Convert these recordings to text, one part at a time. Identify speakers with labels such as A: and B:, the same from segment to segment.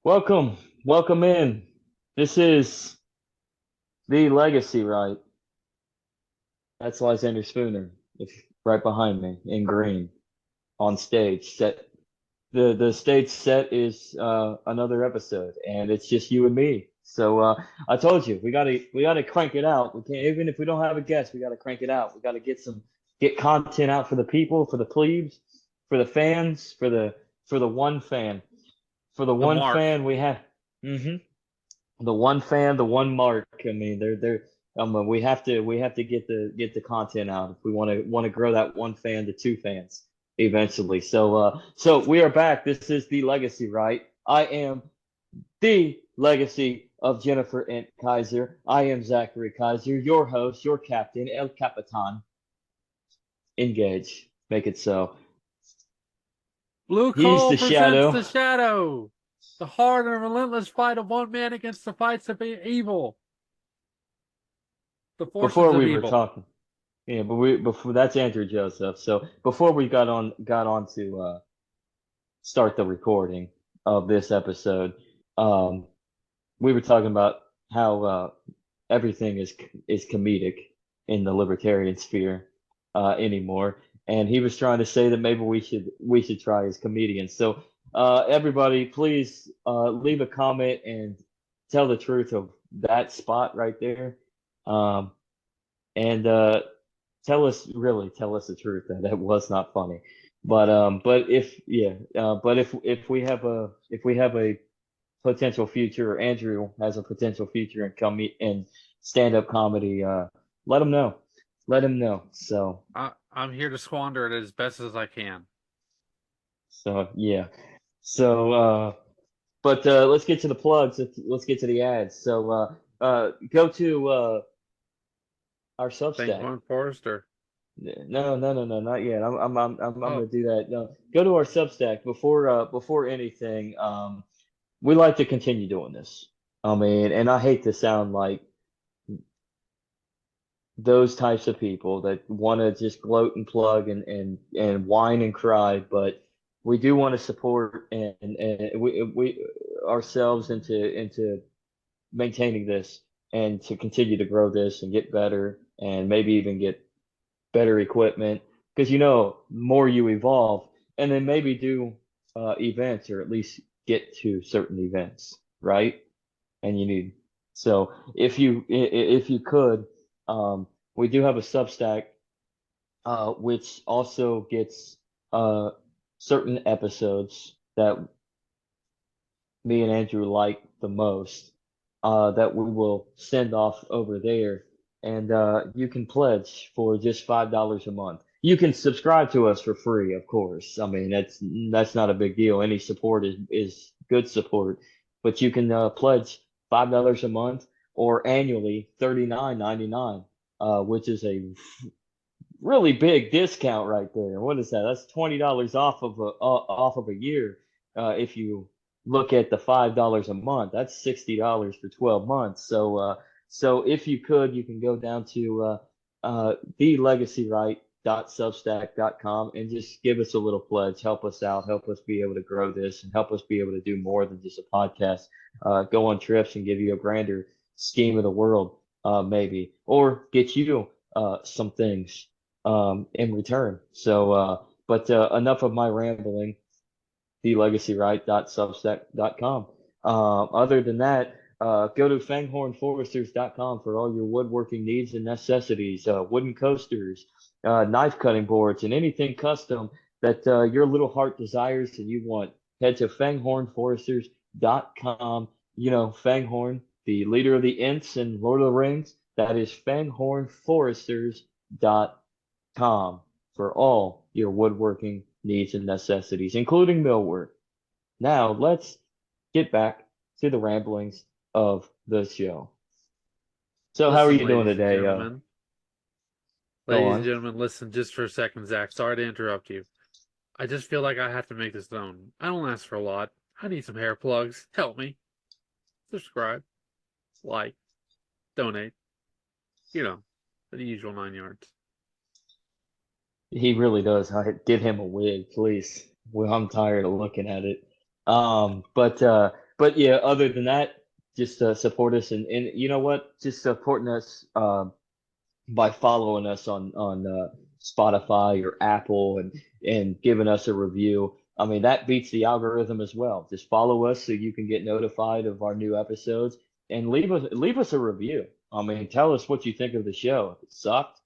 A: Welcome in. This is the Legacy Right. That's Lysander Spooner, if right behind me in green on stage. The stage set is another episode, and it's just you and me. So I told you we gotta crank it out. We can't, even if we don't have a guest, we gotta crank it out. We gotta get content out for the people, for the plebes, for the fans, for the one fan, for the
B: The
A: one
B: mark.
A: fan we have. hmm the one fan, the one mark. I mean, they're we have to get the content out if we want to grow that one fan to two fans eventually. So we are back. This is the legacy, right? I am the legacy of Jennifer and Kaiser. I am Zachary Kaiser, your host, your captain, El Capitan. Engage. Make it so.
B: Blue
A: He's
B: Coal
A: the
B: presents
A: shadow.
B: The Shadow. The hard and relentless fight of one man against the fights of evil. The forces
A: Before
B: of
A: we were
B: evil.
A: talking. Yeah, but we before that's Andrew Joseph. So before we got on to start the recording of this episode, um, we were talking about how everything is comedic in the libertarian sphere anymore, and he was trying to say that maybe we should try as comedians. So everybody, please leave a comment and tell the truth of that spot right there. Um, and tell us the truth that that was not funny. But if we have a potential future, or Andrew has a potential future in in stand up comedy, let him know. Let him know.
B: I'm here to squander it as best as I can.
A: So yeah. So but let's get to the plugs. Let's get to the ads. So go to our Substack.
B: Penguin Forrester.
A: No, not yet. I'm
B: Oh,
A: gonna do that. No, go to our Substack before anything. We like to continue doing this. I mean, and I hate to sound like those types of people that want to just gloat and plug and whine and cry, but we do want to support and we ourselves into maintaining this and to continue to grow this and get better and maybe even get better equipment because more you evolve and then maybe do events or at least get to certain events, right? And you need so if you could, we do have a Substack which also gets certain episodes that me and Andrew like the most that we will send off over there. And you can pledge for just $5 a month. You can subscribe to us for free, of course. I mean, that's not a big deal. Any support is good support, but you can pledge $5 a month or annually $39.99, which is a really big discount right there. What is that? That's $20 off of a year. If you look at the $5 a month, that's $60 for 12 months. So if you could, you can go down to thelegacyright.substack.com and just give us a little pledge. Help us out. Help us be able to grow this and help us be able to do more than just a podcast. Go on trips and give you a grander scheme of the world, maybe, or get you some things in return. But enough of my rambling. thelegacyright.substack.com. Other than that, go to fanghornforesters.com for all your woodworking needs and necessities, wooden coasters, knife cutting boards, and anything custom that your little heart desires and you want. Head to fanghornforesters.com. Fanghorn, the leader of the Ents in Lord of the Rings. That is fanghornforesters.com for all your woodworking needs and necessities, including millwork. Now, let's get back to the ramblings of the show. So, how are
B: listen,
A: you doing
B: ladies and
A: today?
B: gentlemen.
A: Go
B: Ladies and
A: on.
B: gentlemen, listen just for a second, Zach. Sorry to interrupt you. I just feel like I have to make this known. I don't ask for a lot. I need some hair plugs. Help me. Subscribe, like, donate. You know, the usual 9 yards.
A: He really does. Get him a wig, please. Well, I'm tired of looking at it. But but yeah, other than that, just support us, and you know what? Just supporting us by following us on Spotify or Apple and giving us a review. I mean, that beats the algorithm as well. Just follow us so you can get notified of our new episodes and leave us a review. I mean, tell us what you think of the show. If it sucked,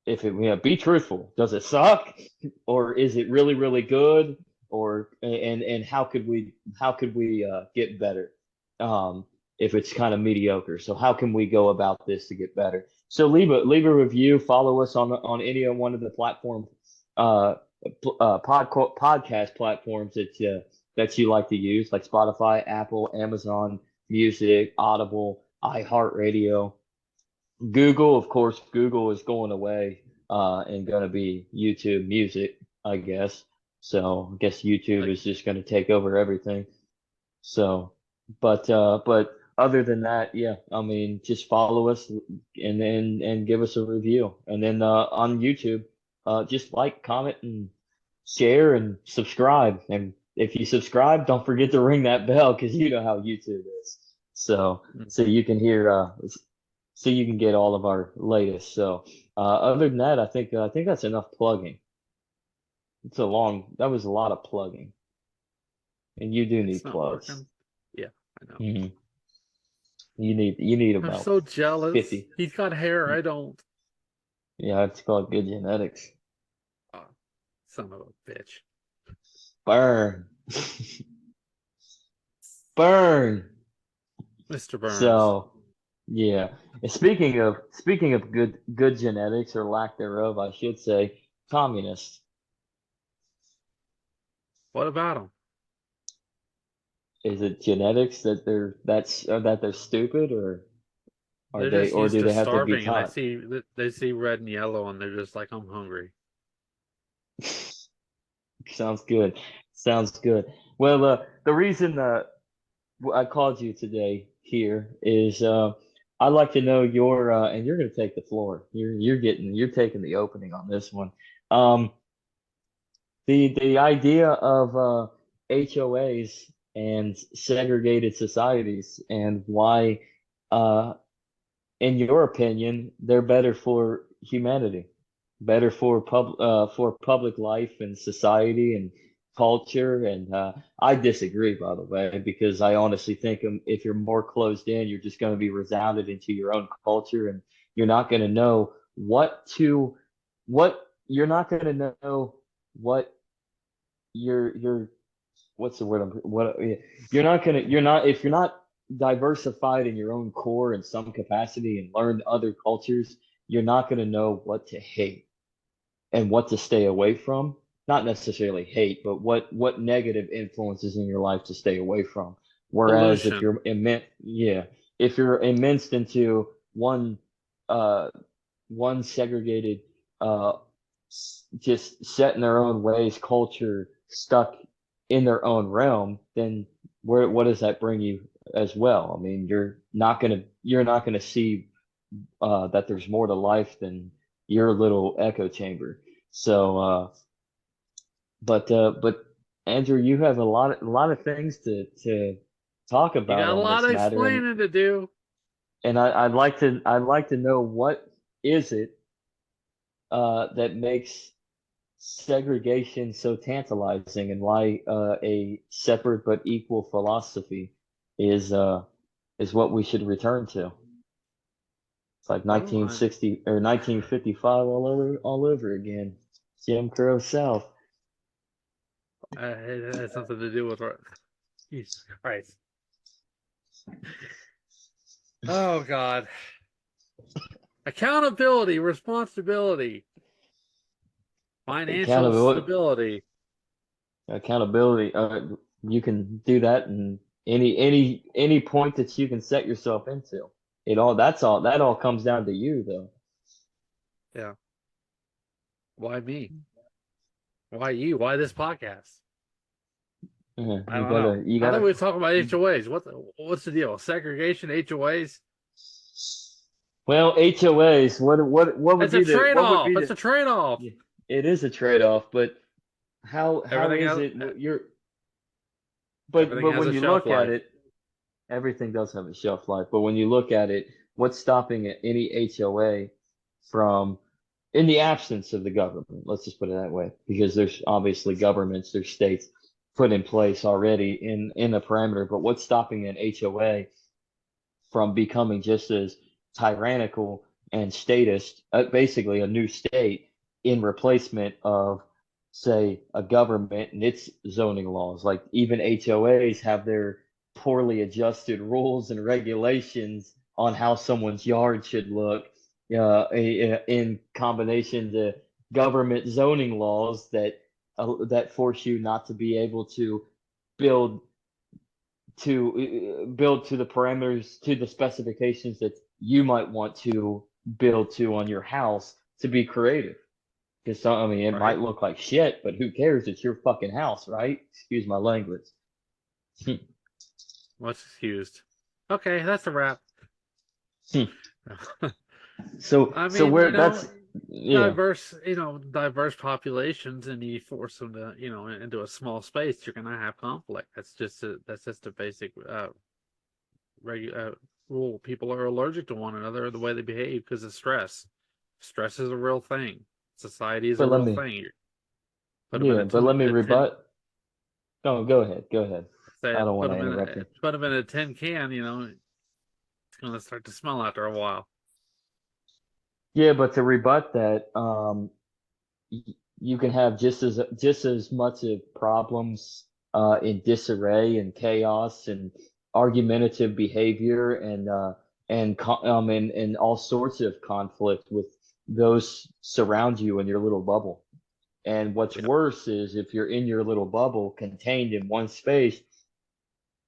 A: if it, be truthful. Does it suck, or is it really really good? Or and how could we get better? If it's kind of mediocre, so how can we go about this to get better? So leave a review. Follow us on any one of the platform podcast platforms that you like to use, like Spotify, Apple, Amazon Music, Audible, iHeartRadio. Google, of course, Google is going away and going to be YouTube Music, I guess. So I guess YouTube
B: Like,
A: is just going to take over everything. So, but other than that, yeah, I mean, just follow us and give us a review, and then on YouTube, just like, comment, and share and subscribe. And if you subscribe, don't forget to ring that bell because you know how YouTube is. So
B: mm,
A: so you can hear so you can get all of our latest. So other than that, I think that's enough plugging. That was a lot of plugging, and you do
B: it's
A: need
B: not
A: plugs.
B: working. Yeah, I know.
A: Hmm. You need
B: I'm
A: about
B: so jealous.
A: 50.
B: He's got hair. I don't.
A: Yeah, it's called good genetics.
B: Oh, son of a bitch.
A: Burn. Burn.
B: Mr. Burns.
A: So, yeah. And speaking of good genetics, or lack thereof, I should say, communists.
B: What about him?
A: Is it genetics that they're stupid, or are
B: They're
A: they
B: just
A: or
B: used
A: do
B: to
A: they have to be
B: starving, and
A: taught?
B: they see red and yellow, and they're just like, I'm hungry.
A: Sounds good. Sounds good. Well, the reason I called you today here is I'd like to know your and you're going to take the floor. You're taking the opening on this one. Um, the idea of HOAs and segregated societies, and why, uh, in your opinion, they're better for humanity, better for public life and society and culture. And I disagree, by the way, because I honestly think, if you're more closed in, you're just going to be resounded into your own culture, and you're not going to know what you're not going to know what your what's the word what yeah, you're not if you're not diversified in your own core in some capacity and learn other cultures, you're not going to know what to hate and what to stay away from. Not necessarily hate, but what negative influences in your life to stay away from. Whereas if
B: Pollution.
A: you're if you're immersed into uh one segregated, uh just set in their own ways, culture, stuck in their own realm, then what does that bring you as well? I mean, you're not gonna see that there's more to life than your little echo chamber. So, but Andrew, you have a lot of things to talk
B: You
A: about
B: got a
A: on
B: lot
A: this
B: of
A: matter, and
B: explaining to do.
A: I'd like to know, what is it that makes segregation so tantalizing, and why a separate but equal philosophy is uh is what we should return to. It's like
B: Well,
A: 1960 or 1955 all over again. Jim Crow South.
B: it has something to do with what. Jesus Christ. Oh, God. Accountability, responsibility, financial
A: Accountability.
B: stability.
A: Accountability. You can do that in any point that you can set yourself into. That all comes down to you, though.
B: Yeah. Why me? Why you? Why this podcast?
A: Yeah,
B: I
A: you
B: don't know.
A: gotta you
B: I thought
A: gotta.
B: we were talking about HOAs. What's the deal? Segregation, HOAs?
A: Well, HOAs. What would
B: It's a
A: be the what would
B: trade-off.
A: be
B: It's
A: the
B: a trade-off.
A: Yeah, it is a trade-off, but how
B: Everything
A: is
B: else.
A: it? You're
B: Everything
A: but
B: has
A: when
B: a
A: you
B: shelf
A: look at
B: life.
A: it, everything does have a shelf life. But when you look at it, what's stopping any HOA from, in the absence of the government, let's just put it that way, because there's obviously governments, there's states put in place already in a parameter, but what's stopping an HOA from becoming just as tyrannical and statist, basically a new state in replacement of, say, a government and its zoning laws? Like even HOAs have their poorly adjusted rules and regulations on how someone's yard should look, in combination to government zoning laws that force you not to be able to build build to the parameters, to the specifications that you might want to build to on your house, to be creative. Because I mean, it
B: Right?
A: might look like shit, but who cares? It's your fucking house, right? Excuse my language.
B: What's excused? Okay, that's a wrap. I
A: So
B: mean,
A: where that's, yeah.
B: diverse populations, and you force them to, into a small space, you're gonna have conflict. That's just a basic rule. People are allergic to one another the way they behave because of stress. Stress is a real thing. Society is a
A: But let
B: real
A: me,
B: thing. You put them in
A: yeah, but let me
B: a tin,
A: rebut. No, go ahead, go ahead. I
B: say
A: don't want to interrupt you.
B: put them in a tin can. It's gonna start to smell after a while.
A: Yeah, but to rebut that, you can have just as much of problems in disarray and chaos and argumentative behavior and all sorts of conflict with those surround you in your little bubble. And what's
B: Yeah,
A: worse is if you're in your little bubble contained in one space,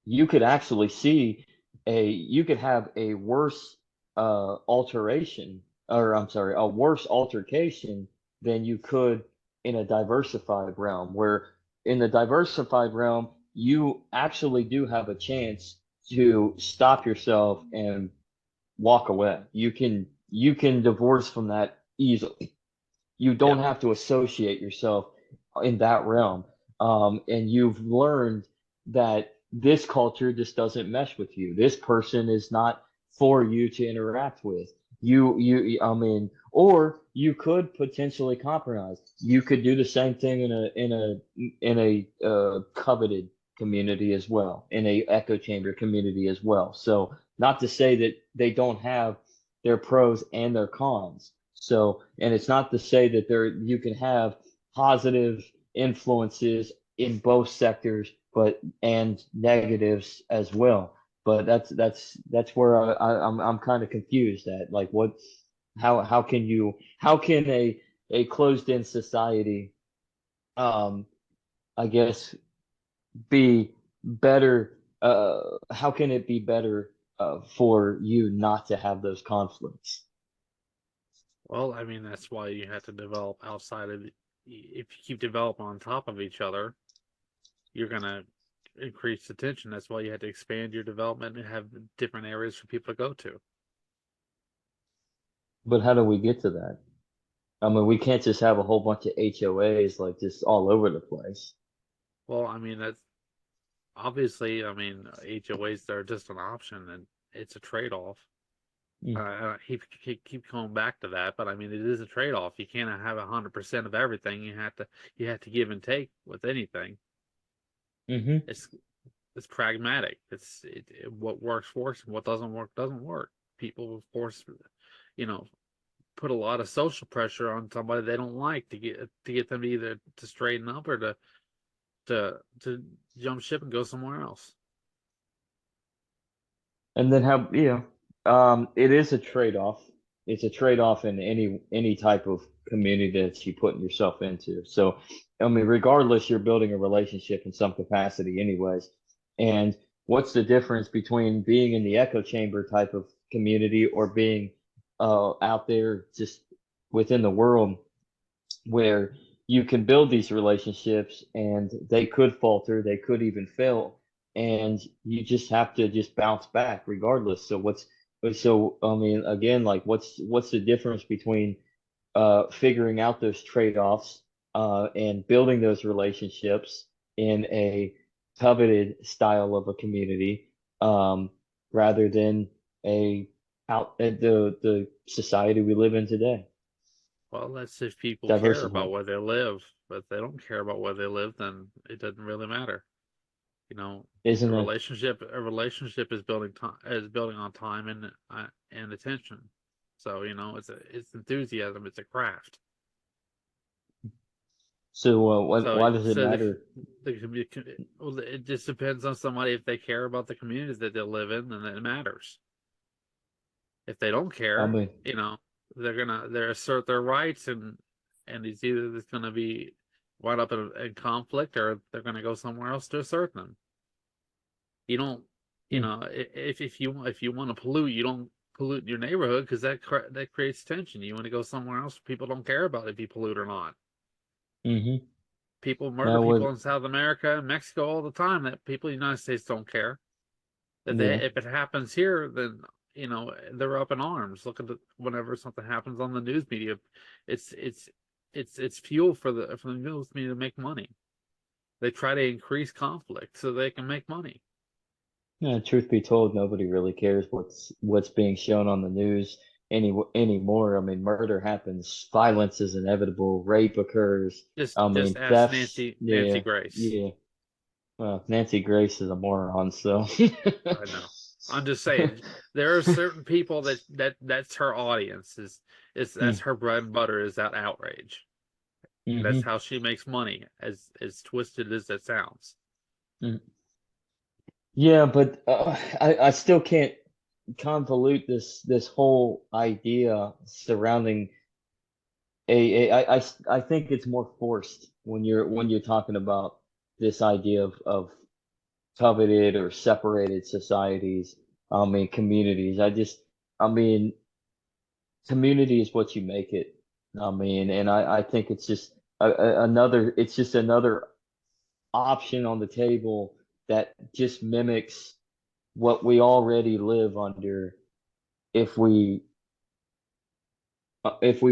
A: you could actually see you could have a worse alteration, or I'm sorry, a worse altercation than you could in a diversified realm, where in the diversified realm you actually do have a chance to stop yourself and walk away. You can divorce from that easily. You
B: yeah,
A: don't have to associate yourself in that realm. And you've learned that this culture just doesn't mesh with you. This person is not for you to interact with. I mean, or you could potentially compromise. You could do the same thing in a coveted community as well, in a echo chamber community as well. So, not to say that they don't have their pros and their cons. So, and it's not to say that you can have positive influences in both sectors, but and negatives as well. But that's where I'm kind of confused at, like, what, how can a closed in society, um I guess, be better, how can it be better for you not to have those conflicts?
B: well, I mean, that's why you have to develop outside of. If you keep developing on top of each other, you're gonna increase the tension. That's why you have to expand your development and have different areas for people to go to.
A: But how do we get to that? I mean, we can't just have a whole bunch of HOAs like just all over the place.
B: Well, I mean, that's obviously, I mean, HOAs are just an option, and it's a trade-off.
A: Mm.
B: Keep coming back to that, but I mean, it is a trade-off. You can't have 100% of everything. You have to give and take with anything.
A: Hmm.
B: It's it's pragmatic. What works works, and what doesn't work doesn't work. People force, you know, put a lot of social pressure on somebody they don't like to get them to either to straighten up or to jump ship and go somewhere else.
A: And then it is a trade-off. It's a trade-off in any type of community that you put yourself into. So, I mean, regardless, you're building a relationship in some capacity anyways. And what's the difference between being in the echo chamber type of community or being out there just within the world, where you can build these relationships and they could falter, they could even fail, and you just have to just bounce back regardless. So I mean, again, like, what's the difference between figuring out those trade-offs and building those relationships in a coveted style of a community, um, rather than a out the society we live in today.
B: Well, that's if people care about
A: Diversified,
B: where they live. But if they don't care about where they live, then it doesn't really matter. You know,
A: isn't it?
B: a relationship is building time is building on time and attention. So it's enthusiasm. It's a craft.
A: So
B: So
A: why does it
B: so
A: matter?
B: well, it just depends on somebody if they care about the communities that they live in, then it matters. If they don't
A: I
B: care,
A: mean,
B: they assert their rights, and it's gonna be wound up in conflict, or they're gonna go somewhere else to assert them. You don't,
A: hmm,
B: if you want to pollute, you don't pollute your neighborhood because that creates tension. You want to go somewhere else. People don't care about if you pollute or not.
A: mm-hmm.
B: People murder
A: Now
B: people
A: what?
B: in South America and Mexico all the time. That people in the United States don't care.
A: Yeah,
B: If it happens here, then they're up in arms. Look at whenever something happens on the news media, it's it's it's fuel for the news media to make money. They try to increase conflict so they can make money.
A: yeah. Truth be told, nobody really cares what's being shown on the news anymore. I mean, murder happens, violence is inevitable, rape occurs. I
B: Just
A: mean,
B: ask
A: thefts.
B: Nancy
A: Yeah,
B: Grace.
A: yeah. Well, Nancy Grace is a moron, so.
B: I know. I'm just saying there are certain people that's her audience is that's her bread and butter is that outrage. That's
A: Mm-hmm.
B: how she makes money, as twisted as that sounds.
A: Yeah, but I still can't convolute this whole idea surrounding I think it's more forced when you're talking about this idea of coveted or separated societies. I mean, communities. I mean, community is what you make it. I mean, and I think it's just it's just another option on the table that just mimics what we already live under if we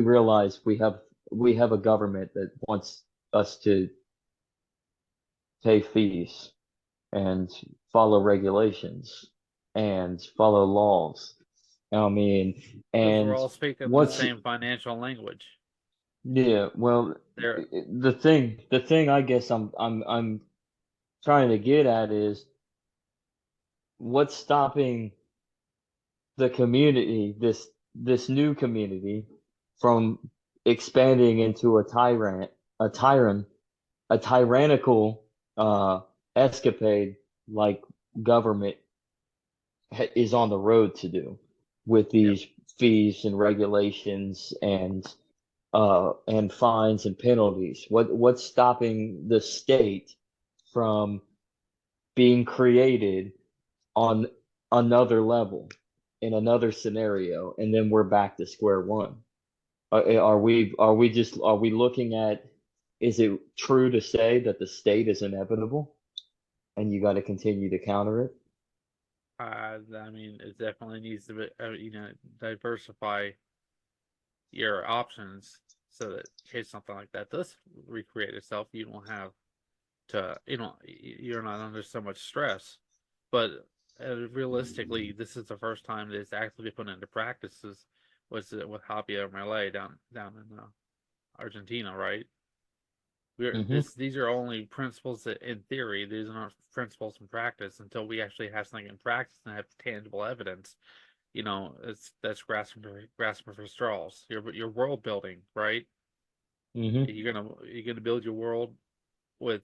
A: realize we have a government that wants us to pay fees and follow regulations and follow laws. I mean,
B: Because we're
A: and
B: all speaking the
A: what's
B: same financial language.
A: yeah, well,
B: There,
A: the thing I guess I'm trying to get at is what's stopping the community, this new community, from expanding into a tyrant, a tyrannical escapade like government is on the road to do with
B: yep.
A: these fees and regulations and fines and penalties. What's stopping the state from being created on another level in another scenario, and then we're back to square one? Are we looking at, is it true to say that the state is inevitable and you got to continue to counter it?
B: I mean, it definitely needs to be, diversify your options so that in case something like that does recreate itself, you don't have to, you're not under so much stress. But realistically, this is the first time that it's actually put into practices. Was it with Hoppean and Malay down in Argentina, right?
A: Hmm.
B: These are only principles that, in theory, these are not principles in practice until we actually have something in practice and have tangible evidence. That's grasping for straws. Your world building, right?
A: Hmm.
B: You're gonna build your world with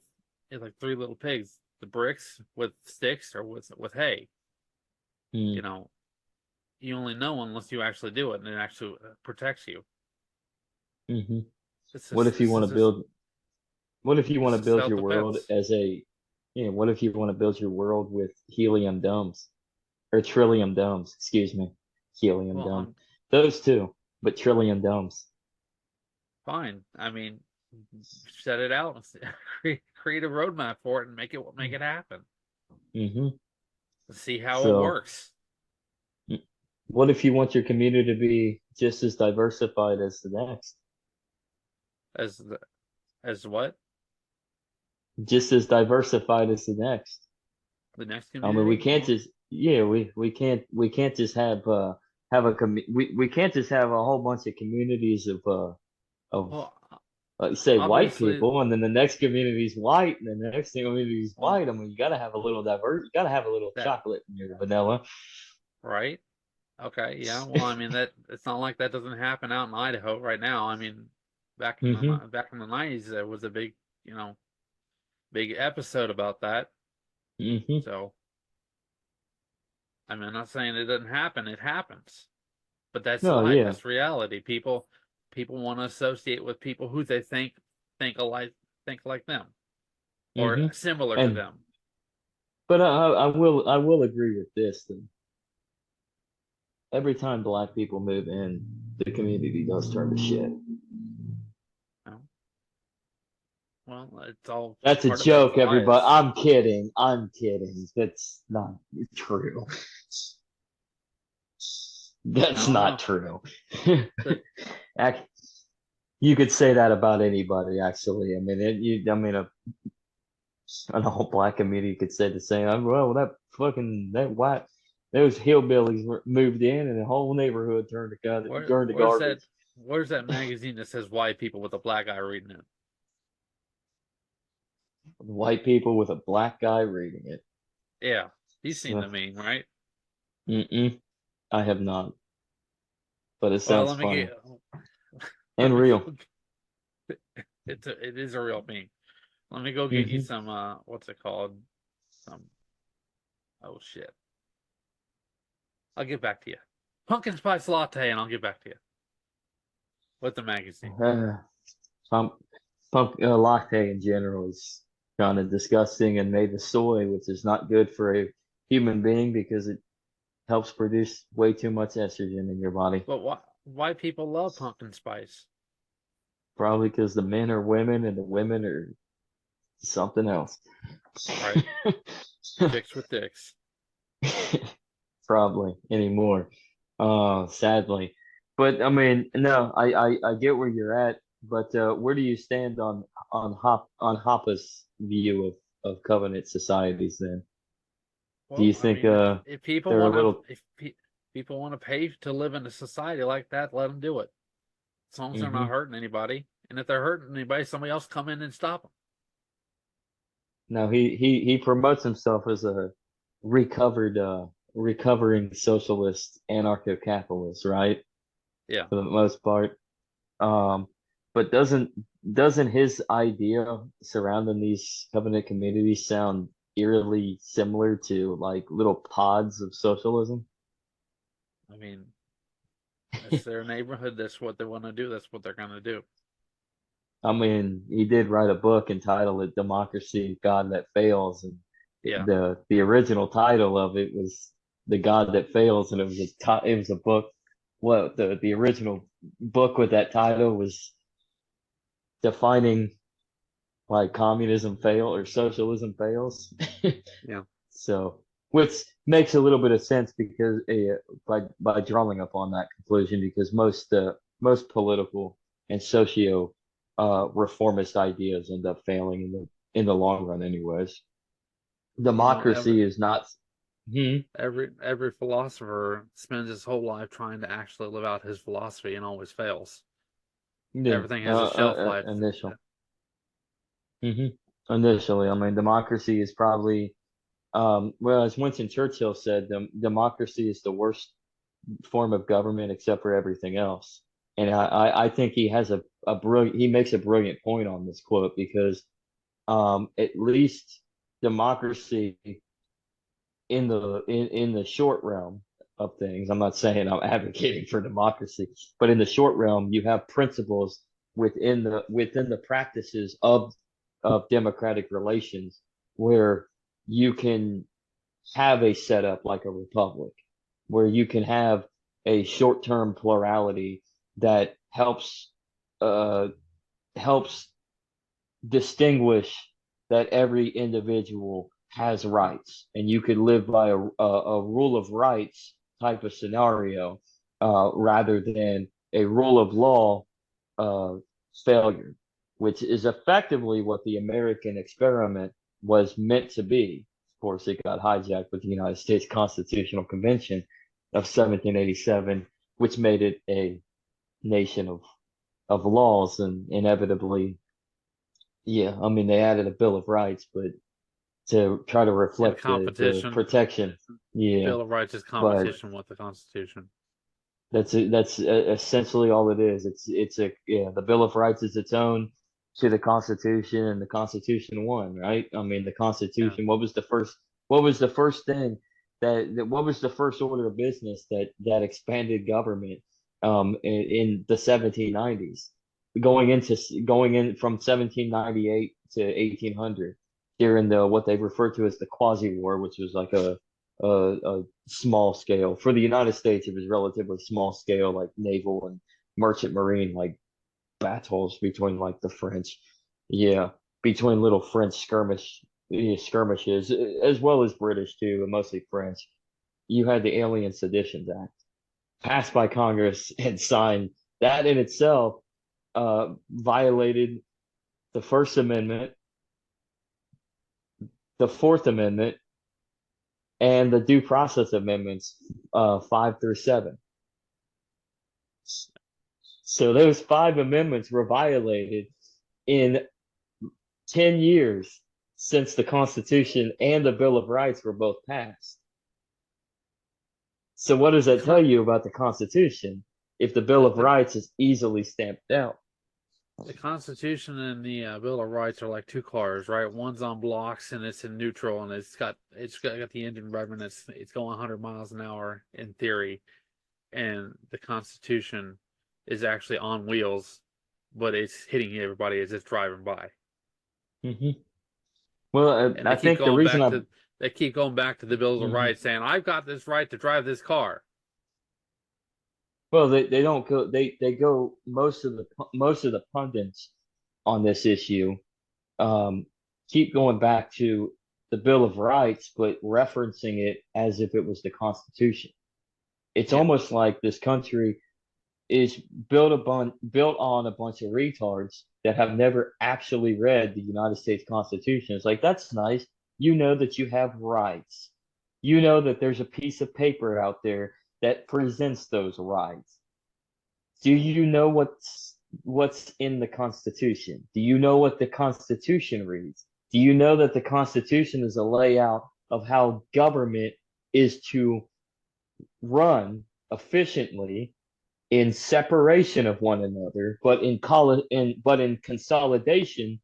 B: like three little pigs, the bricks with sticks or with hay.
A: Hmm.
B: You know, you only know unless you actually do it, and it actually protects you.
A: Hmm.
B: This
A: What
B: is
A: if you
B: this
A: want
B: is
A: to
B: just
A: build, what if you want
B: this
A: to
B: is
A: build
B: self
A: your world
B: defense.
A: as a, what if you want to build your world with helium domes or trillium domes, excuse me, helium
B: Well,
A: dome, those two, but trillium domes.
B: fine. I mean, set it out, create a roadmap for it, and make it happen.
A: Hmm.
B: See how it
A: So,
B: works.
A: what if you want your community to be just as diversified as the next?
B: As the, as what?
A: just as diversified as the next.
B: The next
A: I mean, we
B: community?
A: can't just yeah, we can't just have we can't just have a whole bunch of communities of
B: Well,
A: say white
B: obviously,
A: people, and then the next community is white, and then the next community is
B: well,
A: white. I mean, you got to have a little diverse. You got to have a little
B: that
A: chocolate in your vanilla.
B: right? Okay, yeah. Well, I mean that it's not like that doesn't happen out in Idaho right now. I mean,
A: Hmm.
B: back in the 90s, there was a big, big episode about that.
A: Hmm.
B: So, I mean, I'm not saying it doesn't happen. It happens, but that's
A: No,
B: life.
A: yeah.
B: That's reality. People want to associate with people who they think alike, think like them, or
A: Hmm.
B: similar to
A: And
B: them.
A: but I will agree with this. That every time black people move in, the community does turn to shit.
B: You know? Well, it's all
A: That's a
B: part of it.
A: joke,
B: It's
A: everybody.
B: bias.
A: I'm kidding. I'm kidding. That's not true.
B: I
A: That's
B: don't
A: not
B: know.
A: true.
B: But
A: You could say that about anybody, actually. I mean, an all black community could say the same. Well, that white, those hillbillies moved in, and the whole neighborhood turned to
B: where's that?
A: garbage.
B: Where's that magazine that says white people with a black guy reading it?
A: White people with a black guy reading it.
B: Yeah, you've seen
A: So,
B: the meme, right?
A: mm-mm, I have not, but it
B: Well,
A: sounds funny
B: let
A: and
B: me
A: real.
B: go. It is a real meme. Let me go get you
A: Hmm.
B: some what's it called? Some oh shit. I'll get back to you. Pumpkin spice latte, and I'll get back to you with the magazine.
A: Pump, latte in general is kind of disgusting, and made with soy, which is not good for a human being because it helps produce way too much estrogen in your body.
B: But why people love pumpkin spice?
A: Probably because the men are women and the women are something else.
B: Right? Chicks with dicks.
A: Probably anymore. Sadly. But I mean, no, I get where you're at, but where do you stand on Hoppe's view of covenant societies then? Do you
B: Well, I
A: think
B: mean, if people
A: they're a
B: want to,
A: little
B: if people want to pay to live in a society like that, let them do it. As long as they're not
A: hmm
B: hurting anybody, and if they're hurting anybody, somebody else come in and stop them.
A: No, he promotes himself as a recovered recovering socialist anarcho-capitalist, right?
B: Yeah.
A: For the most part. Um, but doesn't his idea surrounding these covenant communities sound eerily similar to like little pods of socialism?
B: I mean, it's their neighborhood. That's what they want to do. That's what they're going to do.
A: I mean, he did write a book entitled "A Democracy God That Fails," and
B: Yeah.
A: the original title of it was "The God That Fails," and it was a book. What the original book with that title was defining like communism fail or socialism fails.
B: Yeah.
A: So, which makes a little bit of sense because by drawing upon that conclusion, because most political and socio reformist ideas end up failing in the long run, anyways.
B: You know,
A: Democracy is not. Hmm.
B: every philosopher spends his whole life trying to actually live out his philosophy and always fails.
A: Yeah,
B: Everything has a shelf life.
A: initial. Hmm. Initially, I mean, democracy is probably well, as Winston Churchill said, democracy is the worst form of government except for everything else. And I think he has he makes a brilliant point on this quote because at least democracy in the short realm of things, I'm not saying I'm advocating for democracy, but in the short realm, you have principles within the practices of democratic relations where you can have a setup like a republic, where you can have a short-term plurality that uh, helps distinguish that every individual has rights, and you could live by a rule of rights type of scenario rather than a rule of law uh, failure. which is effectively what the American experiment was meant to be. Of course, it got hijacked with the United States Constitutional Convention of 1787, which made it a nation of laws, and inevitably, yeah, I mean, they added a Bill of Rights, but to try to
B: And
A: reflect the
B: competition.
A: protection. Yeah,
B: Bill of Rights is
A: but
B: competition with the Constitution.
A: that's essentially all it is. It's a yeah. The Bill of Rights is its own to the Constitution, and the Constitution won, right? I mean, the
B: Yeah.
A: Constitution. What was the first thing what was the first order of business that expanded government in the 1790s, going in from 1798 to 1800 during the what they refer to as the Quasi War, which was like a small scale. For the United States, it was relatively small scale, like naval and merchant marine, like battles between like the French, yeah, between little French skirmishes, as well as British too, but mostly French. You had the Alien Seditions Act passed by Congress and signed. That in itself violated the First Amendment, the Fourth Amendment, and the Due Process Amendments 5 through 7. So those 5 amendments were violated in 10 years since the Constitution and the Bill of Rights were both passed. So what does
B: The
A: that tell
B: con-
A: you about the Constitution if the Bill
B: the,
A: of
B: the,
A: Rights is easily stamped out?
B: the Constitution and the Bill of Rights are like two cars, right? One's on blocks and it's in neutral, and got the engine revving. It's going 100 miles an hour in theory, and the Constitution is actually on wheels, but it's hitting everybody as it's driving by.
A: Mm-hmm. Well,
B: And
A: I think the reason I
B: they keep going back to the Bills of
A: mhm.
B: Rights, saying I've got this right to drive this car.
A: Well, they don't go they go most of the pundits on this issue um, keep going back to the Bill of Rights, but referencing it as if it was the Constitution. It's
B: Yeah,
A: almost like this country is built on a bunch of retards that have never actually read the United States Constitution. It's like that's nice. You know that you have rights. You know that there's a piece of paper out there that presents those rights. Do you know what's in the Constitution? Do you know what the Constitution reads? Do you know that the Constitution is a layout of how government is to run efficiently in separation of one another, but in consolidation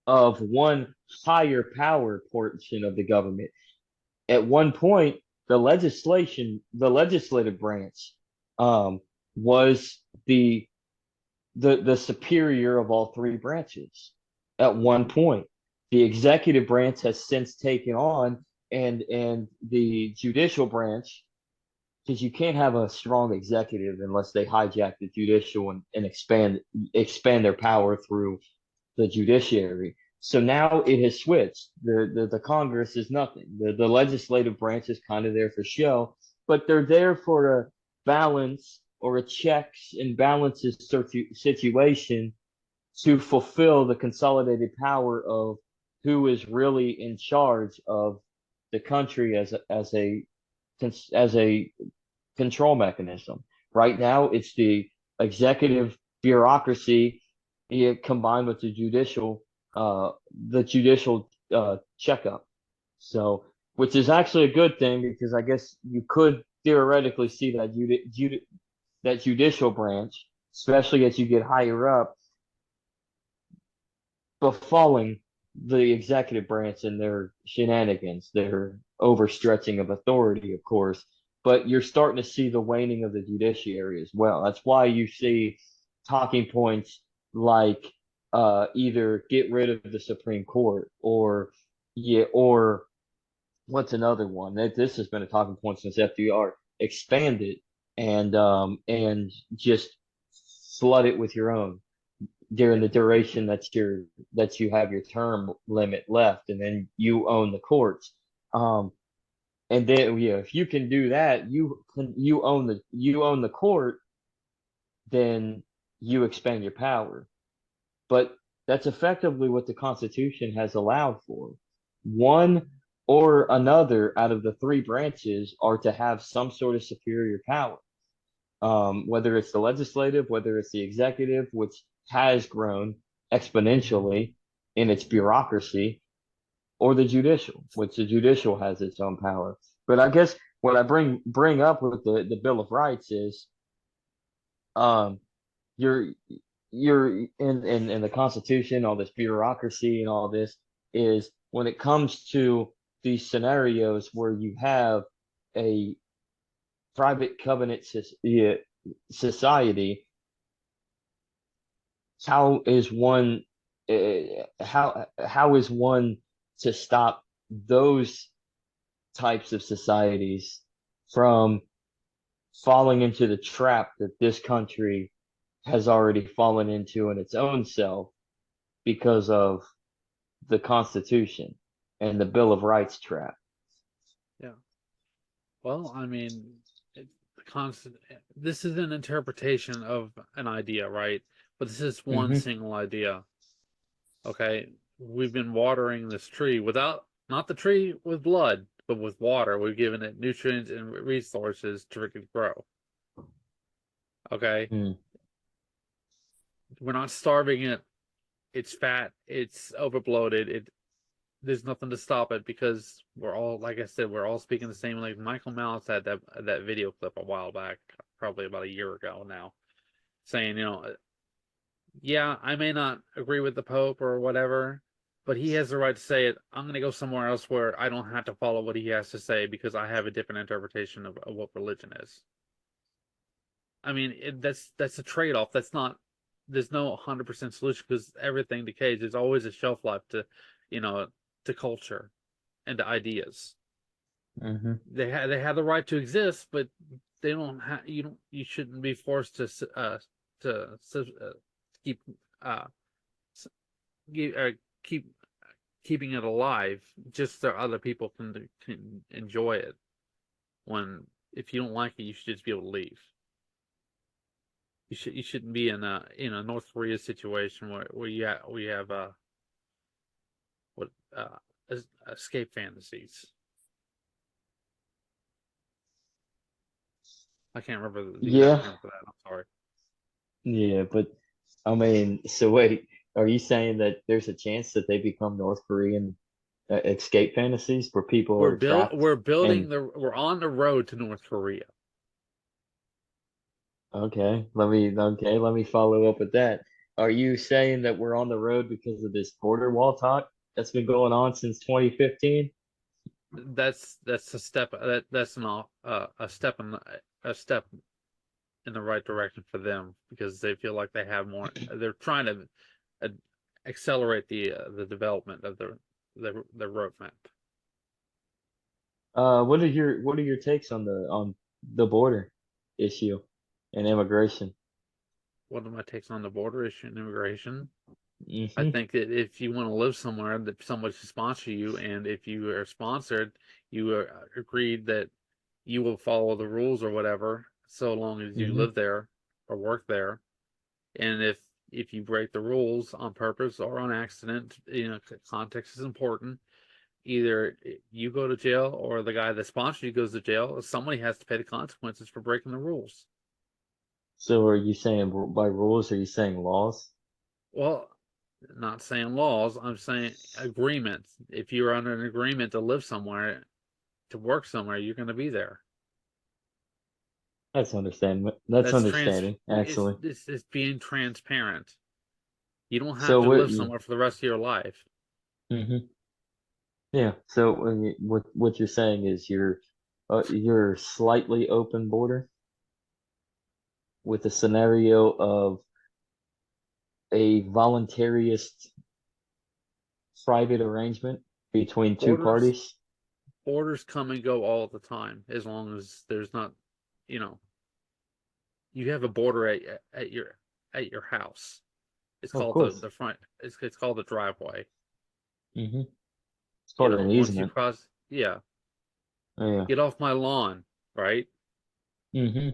A: of one higher power portion of the government? At one point, the legislative branch, was the superior of all three branches. At one point, the executive branch has since taken on, and the judicial branch, because you can't have a strong executive unless they hijack the judicial and expand their power through the judiciary. So now it has switched. The Congress is nothing. The legislative branch is kind of there for show, but they're there for a balance or a checks and balances situation to fulfill the consolidated power of who is really in charge of the country as a control mechanism. Right now, it's the executive bureaucracy, combined with the judicial checkup. So, which is actually a good thing because I guess you could theoretically see that judicial branch, especially as you get higher up, befalling the executive branch and their shenanigans, their overstretching of authority, of course. But you're starting to see the waning of the judiciary as well. That's why you see talking points like either get rid of the Supreme Court or what's another one that this has been a talking point since FDR, expand it and just flood it with your own during the duration that you have your term limit left, and then you own the courts. Um, and then yeah, if you can do that, you own the court, then you expand your power. But that's effectively what the Constitution has allowed for. One or another out of the three branches are to have some sort of superior power, whether it's the legislative, whether it's the executive, which has grown exponentially in its bureaucracy, or the judicial, which the judicial has its own power. But I guess what I bring up with the Bill of Rights is, um, you're in the Constitution, all this bureaucracy and all this is when it comes to these scenarios where you have a private covenant society, how is one how is one to stop those types of societies from falling into the trap that this country has already fallen into in its own self because of the Constitution and the Bill of Rights trap?
B: Yeah. Well, I mean, constant. This is an interpretation of an idea, right? But this is one
A: Mm-hmm.
B: single idea. Okay, we've been watering this tree without, not the tree with blood, but with water. We've given it nutrients and resources to freaking grow. Okay,
A: Mm.
B: we're not starving it. It's fat. It's overbloated. There's nothing to stop it because we're all, like I said, we're all speaking the same. Like Michael Malice had that video clip a while back, probably about a year ago now, saying, yeah, I may not agree with the Pope or whatever, but he has the right to say it. I'm going to go somewhere else where I don't have to follow what he has to say because I have a different interpretation of what religion is. I mean, that's a trade-off. There's no 100% solution because everything decays. There's always a shelf life you know, to culture and to ideas.
A: Mm-hmm.
B: They have the right to exist, but they don't have you shouldn't be forced to keep uh keep keeping it alive just so other people can enjoy it. When if you don't like it, you should just be able to leave. You shouldn't be in a North Korea situation where we have what escape fantasies. I can't remember the exact
A: Yeah,
B: term for that. I'm sorry.
A: yeah, but I mean, so wait, are you saying that there's a chance that they become North Korean escape fantasies where people are trapped? And
B: We're on the road to North Korea.
A: let me follow up with that. Are you saying that we're on the road because of this border wall talk that's been going on since 2015?
B: That's a step that's a step in the right direction for them because they feel like they have more. They're trying to uh, accelerate the development of the roadmap.
A: What are your takes on the border issue and immigration?
B: What are my takes on the border issue and immigration? I
A: Hmm.
B: think that if you want to live somewhere, that somebody should sponsor you, and if you are sponsored, you are agreed that you will follow the rules or whatever, so long as you
A: Hmm.
B: live there or work there. And if you break the rules on purpose or on accident, context is important. Either you go to jail or the guy that sponsored you goes to jail. Somebody has to pay the consequences for breaking the rules.
A: So are you saying by rules? Are you saying laws?
B: Well, not saying laws, I'm saying agreements. If you're under an agreement to live somewhere, to work somewhere, you're going to be there.
A: That's understanding. That's understanding, actually.
B: It's being transparent. You don't have
A: So
B: to live somewhere for the rest of your life.
A: hmm yeah. So what you're saying is you're slightly open border with a scenario of a voluntarist private arrangement between two
B: Orders
A: parties.
B: orders come and go all the time as long as there's not, you know, you have a border at your house. It's
A: Of
B: called
A: course.
B: the front. It's called the driveway.
A: Hmm. It's called an
B: Once you
A: easement.
B: cross, yeah,
A: Oh, yeah.
B: get off my lawn, right?
A: Hmm.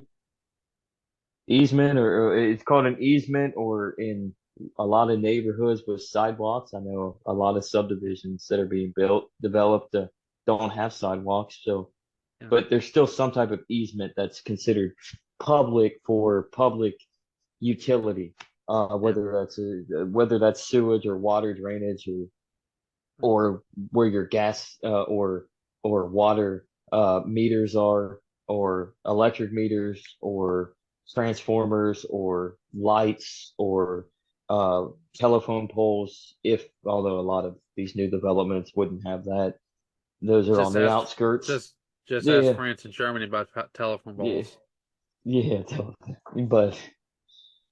A: Easement, or it's called an easement, or in a lot of neighborhoods with sidewalks. I know a lot of subdivisions that are being developed don't have sidewalks. So,
B: Yeah.
A: but there's still some type of easement that's considered public for public utility,
B: Yeah.
A: whether that's sewage or water drainage or where your gas or water meters are, or electric meters, or transformers, or lights, or telephone poles. If although a lot of these new developments wouldn't have that, those are on
B: Just
A: the
B: ask,
A: outskirts.
B: just ask
A: Yeah,
B: France and Germany about telephone
A: yeah,
B: poles.
A: yeah.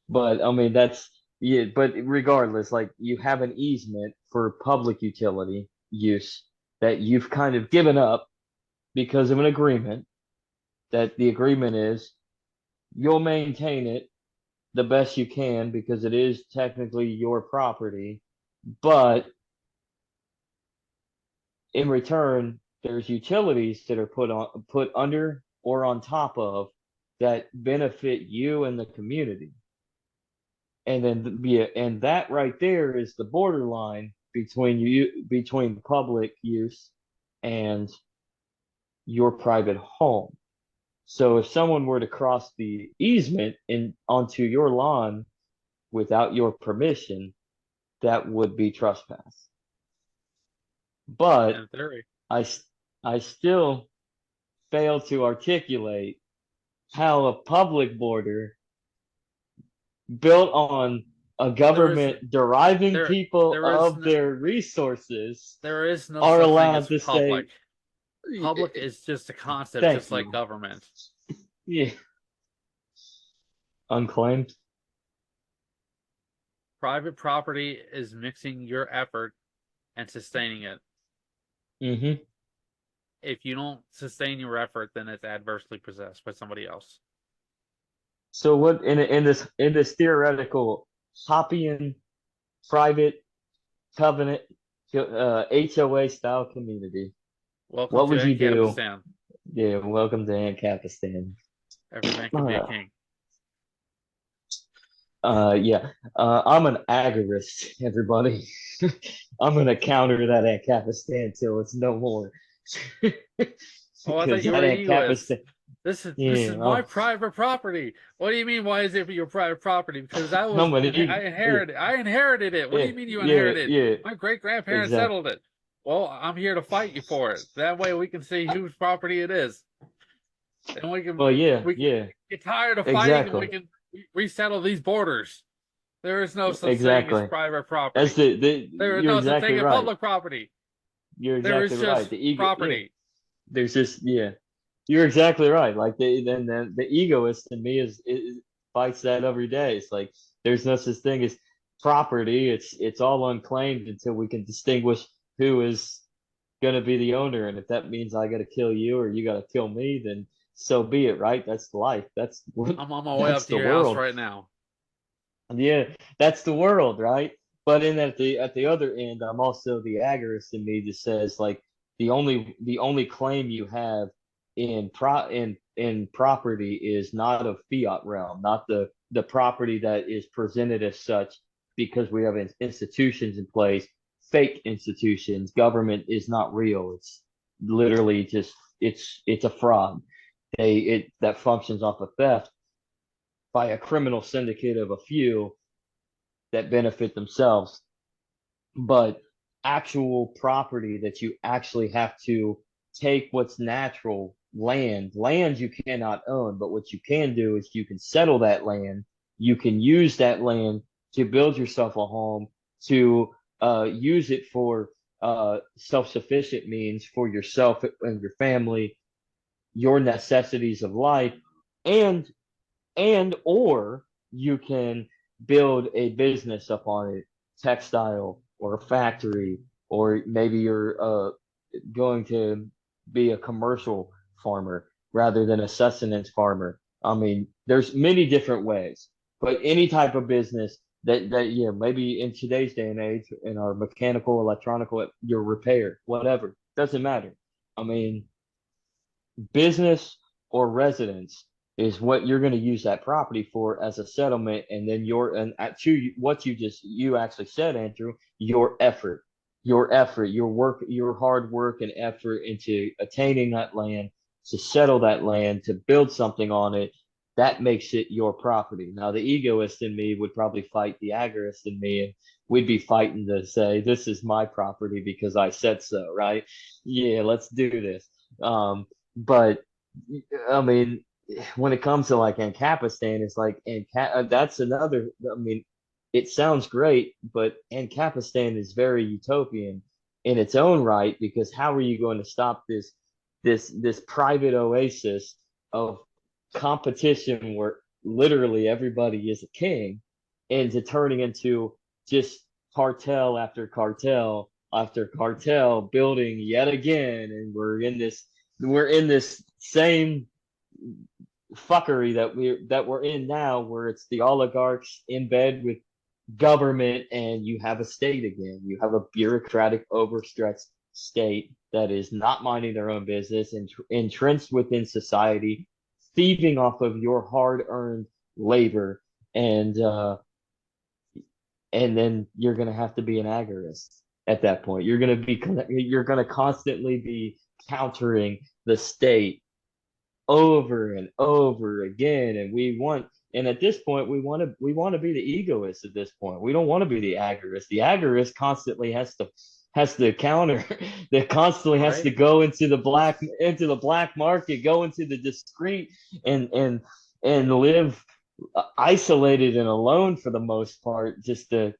A: But I mean that's yeah. But regardless, like you have an easement for public utility use that you've kind of given up because of an agreement. That the agreement is you'll maintain it the best you can because it is technically your property, but in return, there's utilities that are put under or on top of that benefit you and the community. And then yeah, and that right there is the borderline between public use and your private home. So if someone were to cross the easement in onto your lawn without your permission, that would be trespass. But
B: In theory,
A: I I still fail to articulate how a public border built on a
B: there is
A: government deriving
B: there
A: people
B: there is
A: of
B: no,
A: their resources
B: there is no
A: are
B: such thing
A: allowed
B: as
A: to
B: public.
A: say,
B: Public is just a concept,
A: thank
B: just like
A: you.
B: government.
A: Yeah, unclaimed.
B: Private property is mixing your effort and sustaining it.
A: Hmm.
B: If you don't sustain your effort, then it's adversely possessed by somebody else.
A: So what in this theoretical Hoppean private covenant HOA style community,
B: Welcome
A: what
B: to
A: would you do?
B: Ancapistan.
A: Yeah, welcome to Ancapistan.
B: Every man can be a
A: Uh,
B: king.
A: yeah. I'm an agorist, everybody. I'm gonna counter that Ancapistan till it's no more.
B: Oh, I thought
A: Because
B: you
A: that
B: were egoist.
A: Ancapistan,
B: This is
A: yeah,
B: my private property. What do you mean? Why is it your private property? Because
A: no, but
B: I inherited. I inherited it. What do
A: yeah,
B: you mean you
A: yeah,
B: inherited?
A: yeah,
B: My great grandparents
A: exactly.
B: settled it. Well, I'm here to fight you for it. That way we can see whose property it is, and
A: Well, yeah,
B: we can
A: yeah,
B: get tired of fighting, and we
A: exactly,
B: can resettle these borders. There is no such thing as
A: exactly.
B: private
A: That's
B: property. There is
A: you're
B: no such
A: exactly
B: thing as
A: right.
B: public property.
A: You're
B: There is
A: exactly right.
B: just
A: The ego, yeah.
B: property.
A: There's just yeah. You're exactly right. Like the egoist in me fights that every day. It's like there's no such thing as property. It's all unclaimed until we can distinguish who is gonna be the owner. And if that means I gotta kill you or you gotta kill me, then so be it, right? That's life. That's
B: I'm on my way up
A: that's
B: to
A: the
B: your house
A: world.
B: right now.
A: Yeah, that's the world, right? But in at the other end, I'm also the agorist in me that says like the only claim you have in property is not of fiat realm, not the property that is presented as such because we have institutions in place, fake institutions. Government is not real. It's literally just it's a fraud. It that functions off of theft by a criminal syndicate of a few that benefit themselves, but actual property that you actually have to take what's natural land you cannot own, but what you can do is you can settle that land, you can use that land to build yourself a home, to use it for self-sufficient means for yourself and your family, your necessities of life, and or you can build a business up on it, textile or a factory, or maybe you're going to be a commercial farmer rather than a sustenance farmer. I mean, there's many different ways, but any type of business that yeah, maybe in today's day and age, in our mechanical, electronical, your repair, whatever, doesn't matter. I mean, business or residence is what you're going to use that property for as a settlement, and then what you actually said, Andrew, your work, your hard work and effort into attaining that land, to settle that land, to build something on it, that makes it your property. Now, the egoist in me would probably fight the agorist in me, and we'd be fighting to say, this is my property because I said so, right? Yeah, let's do this. But I mean, when it comes to like Ancapistan, it's like that's another. I mean, it sounds great, but Ancapistan is very utopian in its own right, because how are you going to stop this private oasis of competition where literally everybody is a king, into turning into just cartel after cartel after cartel building yet again, and we're in this same fuckery that we're in now, where it's the oligarchs in bed with government, and you have a state again. You have a bureaucratic, overstretched state that is not minding their own business and entrenched within society, thieving off of your hard-earned labor, and then you're going to have to be an agorist at that point. You're going to constantly be countering the state over and over again, and at this point we want to be the egoist. At this point, we don't want to be the agorist. The agorist constantly has to counter that constantly has to
B: Right.
A: go into the black market, go into the discreet, and live isolated and alone for the most part, just to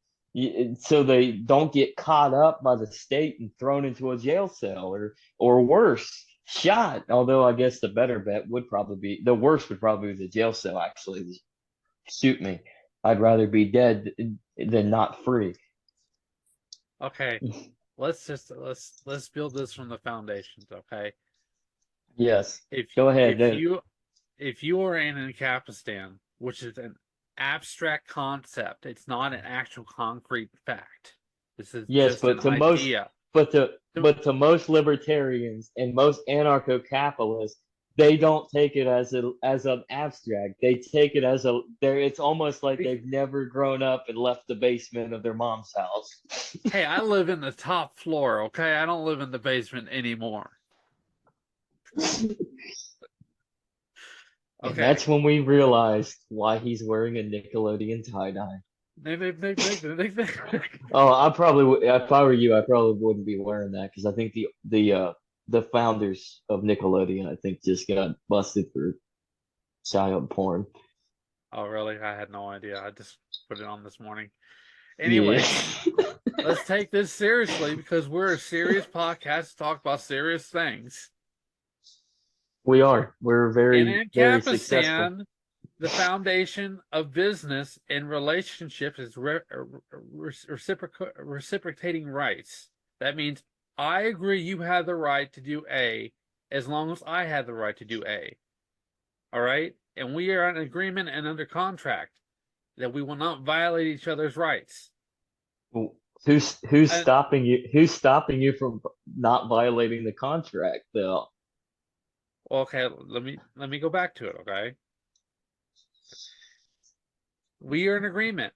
A: so they don't get caught up by the state and thrown into a jail cell, or worse, shot. Although I guess the better bet would probably be the worst would probably be the jail cell. Actually, suit me. I'd rather be dead than not free.
B: Okay. Let's build this from the foundations, okay?
A: Yes.
B: If
A: Go ahead
B: if
A: then.
B: you if you are in Ancapistan, which is an abstract concept, it's not an actual concrete fact. This is
A: Yes,
B: just
A: but
B: an
A: to most,
B: idea.
A: but to
B: So,
A: but to most libertarians and most anarcho-capitalists, they don't take it as an abstract. They take it as a there. It's almost like they've never grown up and left the basement of their mom's house.
B: hey, I live in the top floor, okay? I don't live in the basement anymore.
A: And
B: Okay.
A: that's when we realized why he's wearing a Nickelodeon tie-dye. Oh, if I were you, I probably wouldn't be wearing that, because I think the founders of Nickelodeon, I think, just got busted for child porn.
B: Oh, really? I had no idea. I just put it on this morning.
A: Yeah.
B: Anyways, let's take this seriously because we're a serious podcast to talk about serious things.
A: We are. We're
B: In
A: very, very successful.
B: Ancapistan, the foundation of business and relationships is reciprocating rights. That means I agree you have the right to do A as long as I have the right to do A. All right? And we are in agreement and under contract that we will not violate each other's rights.
A: Who's
B: And
A: stopping you? Who's stopping you from not violating the contract, though?
B: okay, let me go back to it, okay? We are in agreement,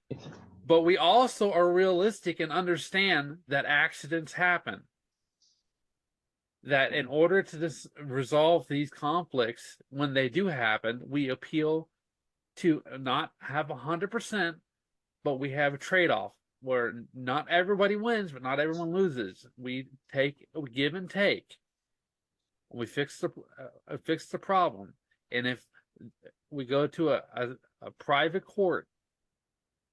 B: but we also are realistic and understand that accidents happen. That in order to resolve these conflicts, when they do happen, we appeal to not have 100%, but we have a trade-off where not everybody wins, but not everyone loses. We give and take. We fix the problem, and if we go to a private court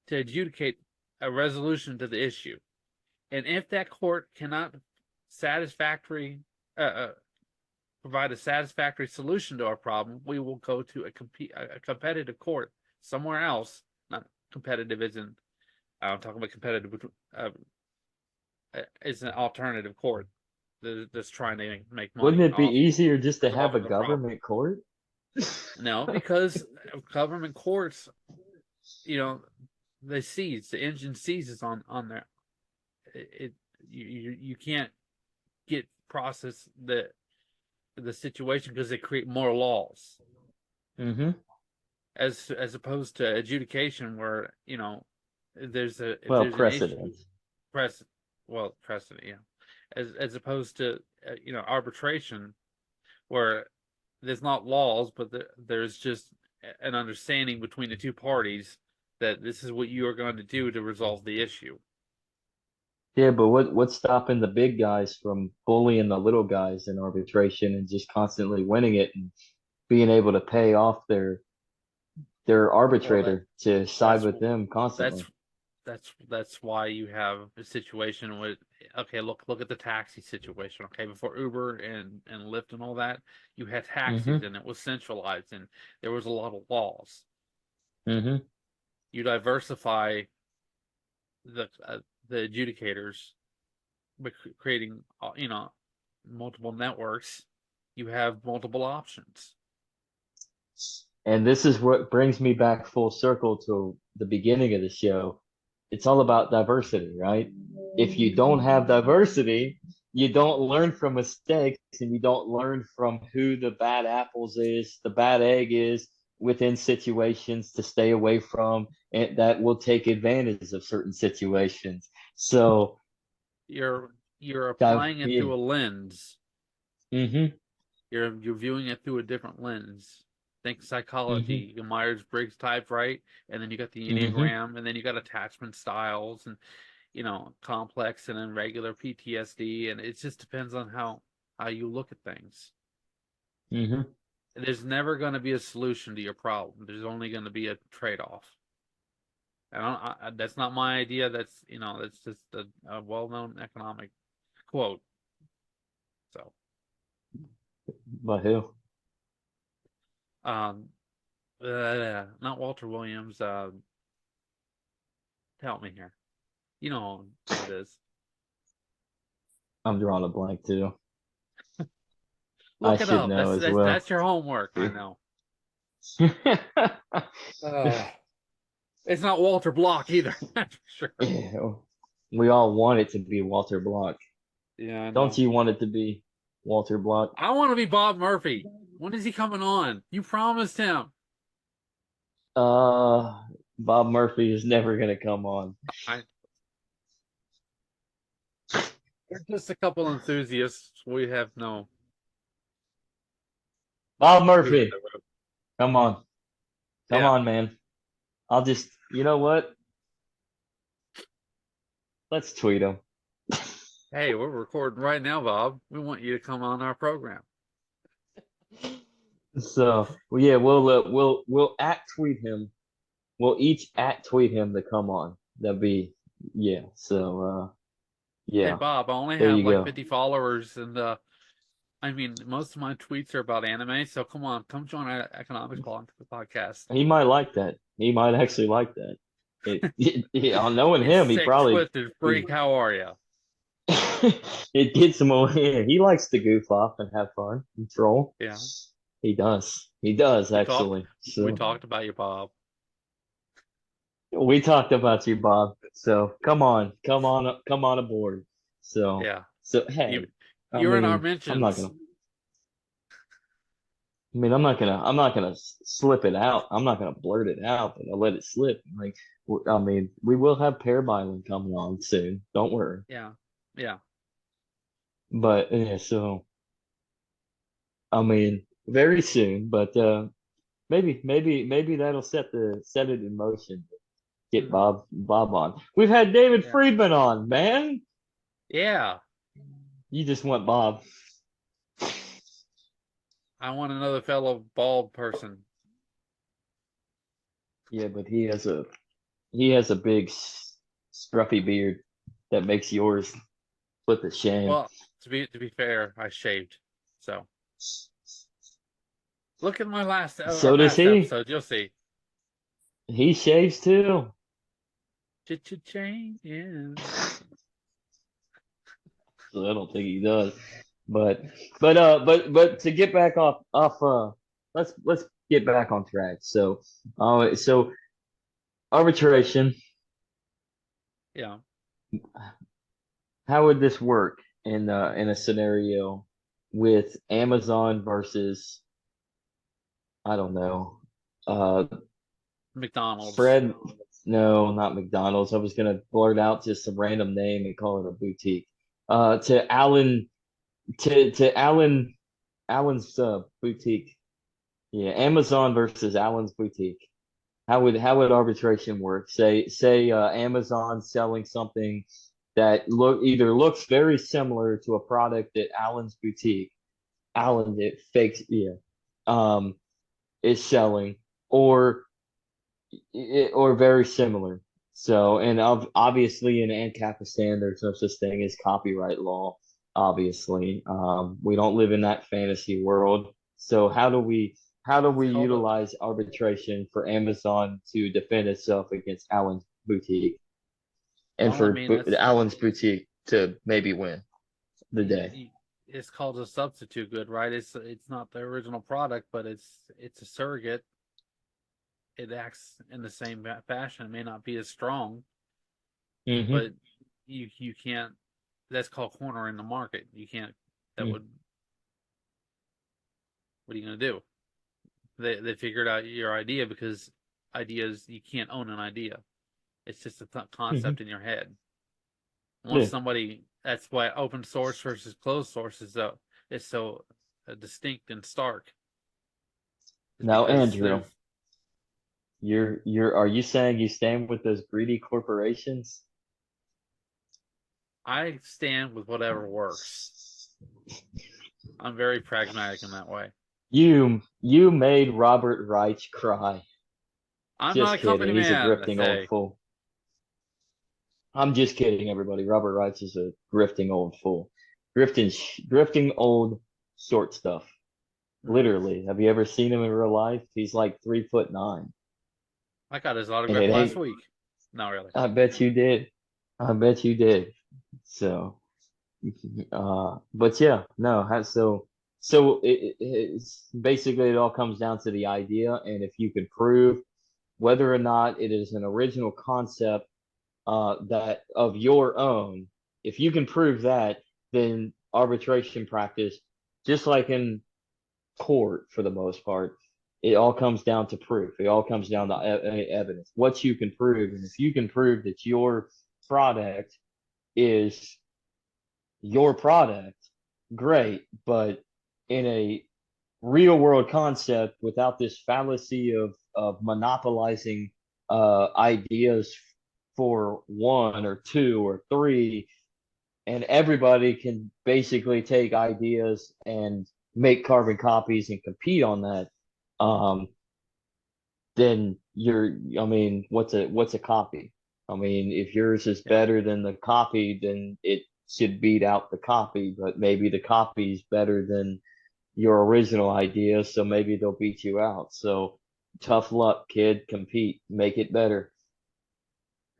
B: to adjudicate a resolution to the issue, and if that court cannot satisfactory provide a satisfactory solution to our problem, we will go to a competitive court somewhere else. Not competitive isn't. I'm talking about competitive. It's an alternative court that's trying to make
A: Wouldn't
B: money
A: it be
B: off
A: easier just to have a
B: resolving the problem.
A: government court?
B: No, because government courts, they seize the engine seizes on there. You can't get process the situation because they create more laws.
A: Mm-hmm.
B: as opposed to adjudication, where if
A: Well,
B: there's an issue,
A: precedent.
B: press precedent, yeah, as opposed to arbitration, where there's not laws, but there's just an understanding between the two parties that this is what you are going to do to resolve the issue.
A: Yeah, but what's stopping the big guys from bullying the little guys in arbitration and just constantly winning it and being able to pay off their
B: Well, that
A: arbitrator to side
B: that's
A: with them
B: that's
A: constantly?
B: that's why you have a situation with, okay, look at the taxi situation. Okay, before Uber and Lyft and all that, you had taxis
A: Mm-hmm.
B: and it was centralized and there was a lot of laws.
A: Mm-hmm.
B: You diversify the uh, the adjudicators by creating multiple networks. You have multiple options.
A: And this is what brings me back full circle to the beginning of the show. It's all about diversity, right? If you don't have diversity, you don't learn from mistakes and you don't learn from who the bad apples is, the bad egg is within situations to stay away from, and that will take advantage of certain situations. So,
B: You're applying it
A: yeah.
B: through a lens.
A: Mm-hmm.
B: You're viewing it through a different lens. Think
A: Mm-hmm.
B: psychology, Myers-Briggs type, right? And then you got the
A: Mm-hmm.
B: Enneagram, and then you got attachment styles, and complex and then regular PTSD, and it just depends on how you look at things.
A: Mm-hmm.
B: There's never going to be a solution to your problem. There's only going to be a trade-off. That's not my idea. That's just a well-known economic quote. So,
A: But who?
B: um, not Walter Williams. Help me here. You know who it is.
A: I'm drawing a blank too. I
B: Look it
A: should
B: up.
A: know
B: That's
A: as
B: that's
A: well.
B: that's your homework. I know. It's not Walter Block either. That's for sure.
A: Yeah, we all want it to be Walter Block.
B: Yeah, I
A: Don't
B: know.
A: you want it to be Walter Block?
B: I want to be Bob Murphy. When is he coming on? You promised him.
A: Uh, Bob Murphy is never gonna come on.
B: I We're just a couple enthusiasts.
A: Bob
B: We have
A: Murphy,
B: no rope.
A: come on, come
B: Yeah.
A: on, man. I'll just, you know what? Let's tweet him.
B: Hey, we're recording right now, Bob. We want you to come on our program.
A: So, well, yeah, we'll at tweet him. We'll each at tweet him to come on. That'd be yeah. So,
B: Hey,
A: yeah,
B: Bob, I only
A: there
B: have
A: you
B: like
A: go.
B: 50 followers, and I mean, most of my tweets are about anime. So come on, come join our economics podcast.
A: He might like that. He might actually like that. On knowing
B: You
A: him, he
B: sick,
A: probably
B: twisted
A: he
B: freak. How are you?
A: it gets him away. He likes to goof off and have fun and troll.
B: Yeah,
A: He does. He does
B: we talked.
A: actually.
B: We
A: So
B: talked about you, Bob.
A: we talked about you, Bob. So come on aboard. So
B: Yeah,
A: so
B: you
A: hey, I
B: you're in our
A: mean, I'm not
B: mentions.
A: gonna. I mean, I'm not gonna slip it out. I'm not gonna blurt it out, but I'll let it slip. Like, I mean, we will have Pear Byland coming on soon. Don't worry.
B: Yeah, yeah.
A: But yeah, so I mean, very soon. But maybe that'll set it in motion. Get
B: Hmm.
A: Bob on. We've had David
B: Yeah,
A: Friedman on, man.
B: yeah.
A: You just want Bob.
B: I want another fellow bald person.
A: Yeah, but he has a big scruffy beard that makes yours put to shame.
B: Well, to be fair, I shaved. So look at my our
A: So does
B: past
A: he.
B: episode. You'll see.
A: He shaves too.
B: Cha-cha-chain. Yeah.
A: So I don't think he does. But but to get back off let's get back on track. So arbitration,
B: Yeah.
A: how would this work in a scenario with Amazon versus I don't know. Uh,
B: McDonald's.
A: Fred, no, not McDonald's. I was gonna blurt out just a random name and call it a boutique. To Alan, to Alan, Alan's boutique. Yeah, Amazon versus Alan's boutique. How would arbitration work? Say Amazon selling something that either looks very similar to a product that Alan's boutique, Alan it fakes, yeah, um, is selling, or or very similar. So, and obviously in Ancapistan, there's no such thing as copyright law. Obviously, we don't live in that fantasy world. So how do we
B: It's called a,
A: utilize arbitration for Amazon to defend itself against Allen's boutique and
B: well, I
A: for
B: mean, it's
A: Allen's boutique to maybe win the
B: y-
A: day?
B: y- it's called a substitute good, right? It's not the original product, but it's a surrogate. It acts in the same fashion. It may not be as strong,
A: Mm-hmm.
B: but you can't. That's called cornering the market. You can't. That would. What are you gonna do? They figured out your idea because ideas you can't own an idea. It's just a
A: Mm-hmm.
B: concept in your head. Once
A: Yeah.
B: somebody, that's why open source versus closed source is so distinct and stark. Is
A: Now,
B: because
A: Andrew,
B: there's
A: are you saying you stand with those greedy corporations?
B: I stand with whatever works. I'm very pragmatic in that way.
A: You made Robert Reich cry.
B: I'm not
A: Just
B: a company
A: kidding. He's a
B: man.
A: grifting old
B: Hey,
A: fool. I'm just kidding, everybody. Robert Reich is a grifting old fool. Grifting old short stuff.
B: mm,
A: Literally. Have you ever seen him in real life? He's like 3'9".
B: I got his
A: And
B: autograph
A: it
B: last
A: ain't
B: week. Not really.
A: I bet you did. I bet you did. So but yeah, no, it's basically it all comes down to the idea, and if you could prove whether or not it is an original concept that of your own, if you can prove that, then arbitration practice, just like in court for the most part, it all comes down to proof. It all comes down to evidence, what you can prove, and if you can prove that your product is your product, great. But in a real world concept, without this fallacy of monopolizing ideas for one or two or three, and everybody can basically take ideas and make carbon copies and compete on that, um, then I mean, what's a copy? I mean, if yours is
B: Yeah.
A: better than the copy, then it should beat out the copy, but maybe the copy is better than your original idea, so maybe they'll beat you out. So tough luck, kid, compete, make it better.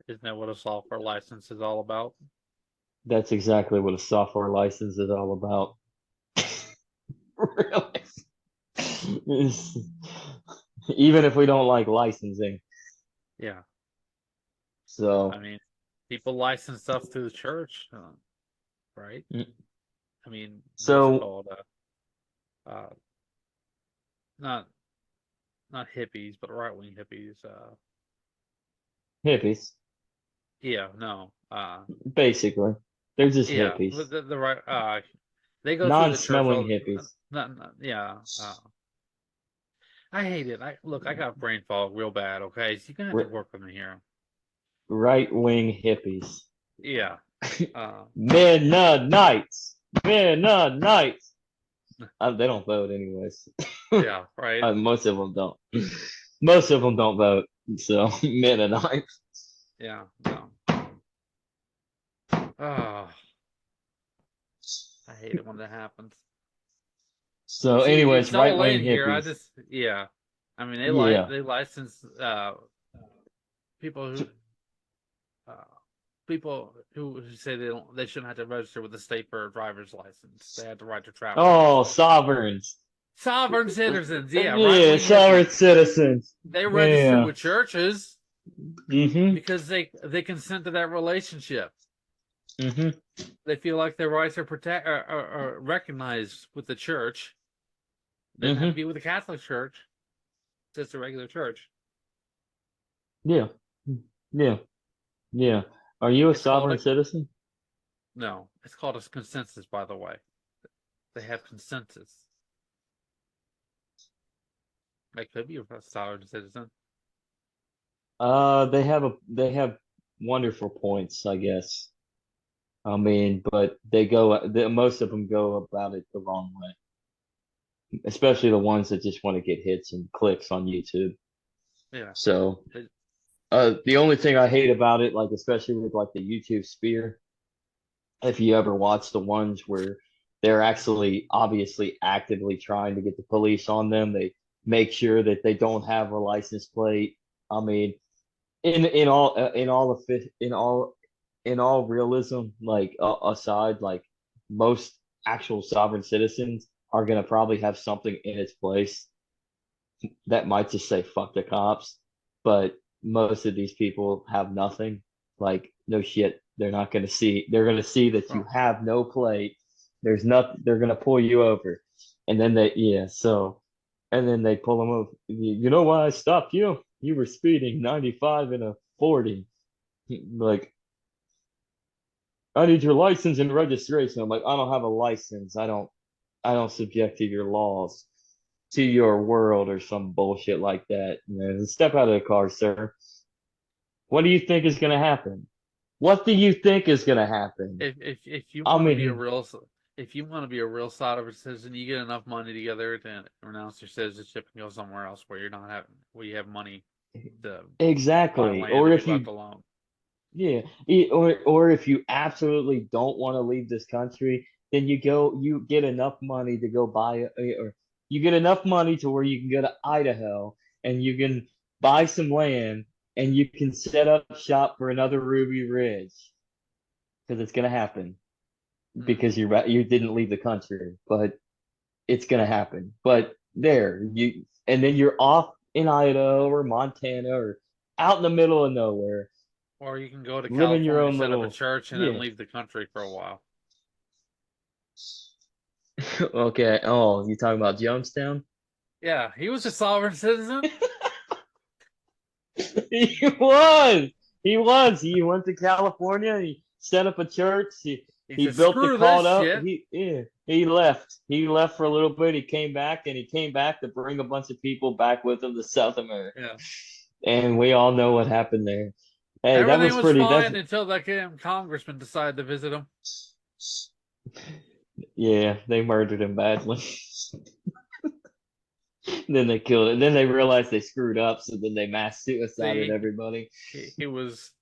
B: Isn't that what a software license is all about?
A: That's exactly what a software license is all about. Really. Even if we don't like licensing.
B: Yeah. I
A: So,
B: mean, people license stuff through the church, right?
A: mm,
B: I mean, what's it
A: so
B: called? Not not hippies, but right wing hippies.
A: hippies,
B: Yeah, no.
A: basically, they're just
B: Yeah,
A: hippies,
B: the right. They go through the church
A: non-smelling
B: all.
A: hippies,
B: Yeah. I hate it. I got brain fog real bad. Okay, so you're gonna have to work with me here.
A: right-wing hippies.
B: Yeah. Uh,
A: Mennonites, Mennonites. They don't vote anyways.
B: yeah. Right.
A: Most of them don't. Most of them don't vote. So Mennonites.
B: Yeah. No. Oh, I hate it when that happens.
A: So,
B: See,
A: anyways,
B: it's all
A: right-wing
B: in here.
A: hippies.
B: Yeah. I mean,
A: Yeah.
B: they license people who uh people who say they shouldn't have to register with the state for a driver's license. They have the right to travel.
A: Oh, sovereigns.
B: Sovereign citizens, yeah, right
A: Yeah,
B: wing
A: sovereign
B: hippies.
A: citizens.
B: They register
A: Yeah.
B: with churches
A: Mm-hmm.
B: because they consent to that relationship.
A: Mm-hmm.
B: They feel like their rights are are recognized with the church. They didn't have to
A: Mm-hmm.
B: be with the Catholic Church. It's just a regular church.
A: Yeah, yeah, yeah. Are you a
B: It's called
A: sovereign
B: a
A: citizen?
B: no. It's called a consensus, by the way. They have consensus. I could be a sovereign citizen.
A: They have wonderful points, I guess. I mean, but most of them go about it the wrong way, especially the ones that just want to get hits and clicks on YouTube.
B: Yeah.
A: So,
B: It,
A: the only thing I hate about it, like especially with like the YouTube sphere, if you ever watch the ones where they're actually obviously actively trying to get the police on them, they make sure that they don't have a license plate. I mean, in all realism, like aside, like most actual sovereign citizens are gonna probably have something in its place that might just say fuck the cops, but most of these people have nothing. Like no shit, they're not gonna see. They're gonna see that you
B: well,
A: have no plate. There's nothing. They're gonna pull you over, and then and then they pull them over. You know why I stopped you? You were speeding 95 in a 40. Like I need your license and registration. I'm like I don't have a license. I don't subject to your laws, to your world, or some bullshit like that. Step out of the car, sir. What do you think is going to happen? What do you think is going to happen?
B: if you
A: I
B: want to be a
A: mean,
B: real if you want to be a real sovereign citizen, you get enough money together to renounce your citizenship and go somewhere else where you're not having where you have money to buy
A: exactly.
B: land and be left alone.
A: Yeah, or if you absolutely don't want to leave this country, then you get enough money to go or you get enough money to where you can go to Idaho and you can buy some land and you can set up shop for another Ruby Ridge because it's gonna happen
B: Hmm.
A: because you didn't leave the country, but it's gonna happen. But there you and then you're off in Idaho or Montana or out in the middle of nowhere,
B: Or you can go to
A: living your
B: California,
A: own
B: set up a
A: little
B: church, and then
A: yeah.
B: leave the country for a while.
A: Okay. Oh, you talking about Jonestown?
B: Yeah, he was a sovereign citizen.
A: He was. He was. He went to California. He set up a church.
B: He
A: He
B: said,
A: built the
B: "Screw this
A: cult up.
B: shit."
A: He left. He left for a little bit. He came back and he came back to bring a bunch of people back with him to South America.
B: Yeah,
A: And we all know what happened there. Hey, that
B: everything
A: was
B: was
A: pretty. That's
B: fine until that damn congressman decided to visit him.
A: yeah. They murdered him badly. Then they killed it. Then they realized they screwed up, so then they mass suicided
B: See,
A: everybody.
B: he was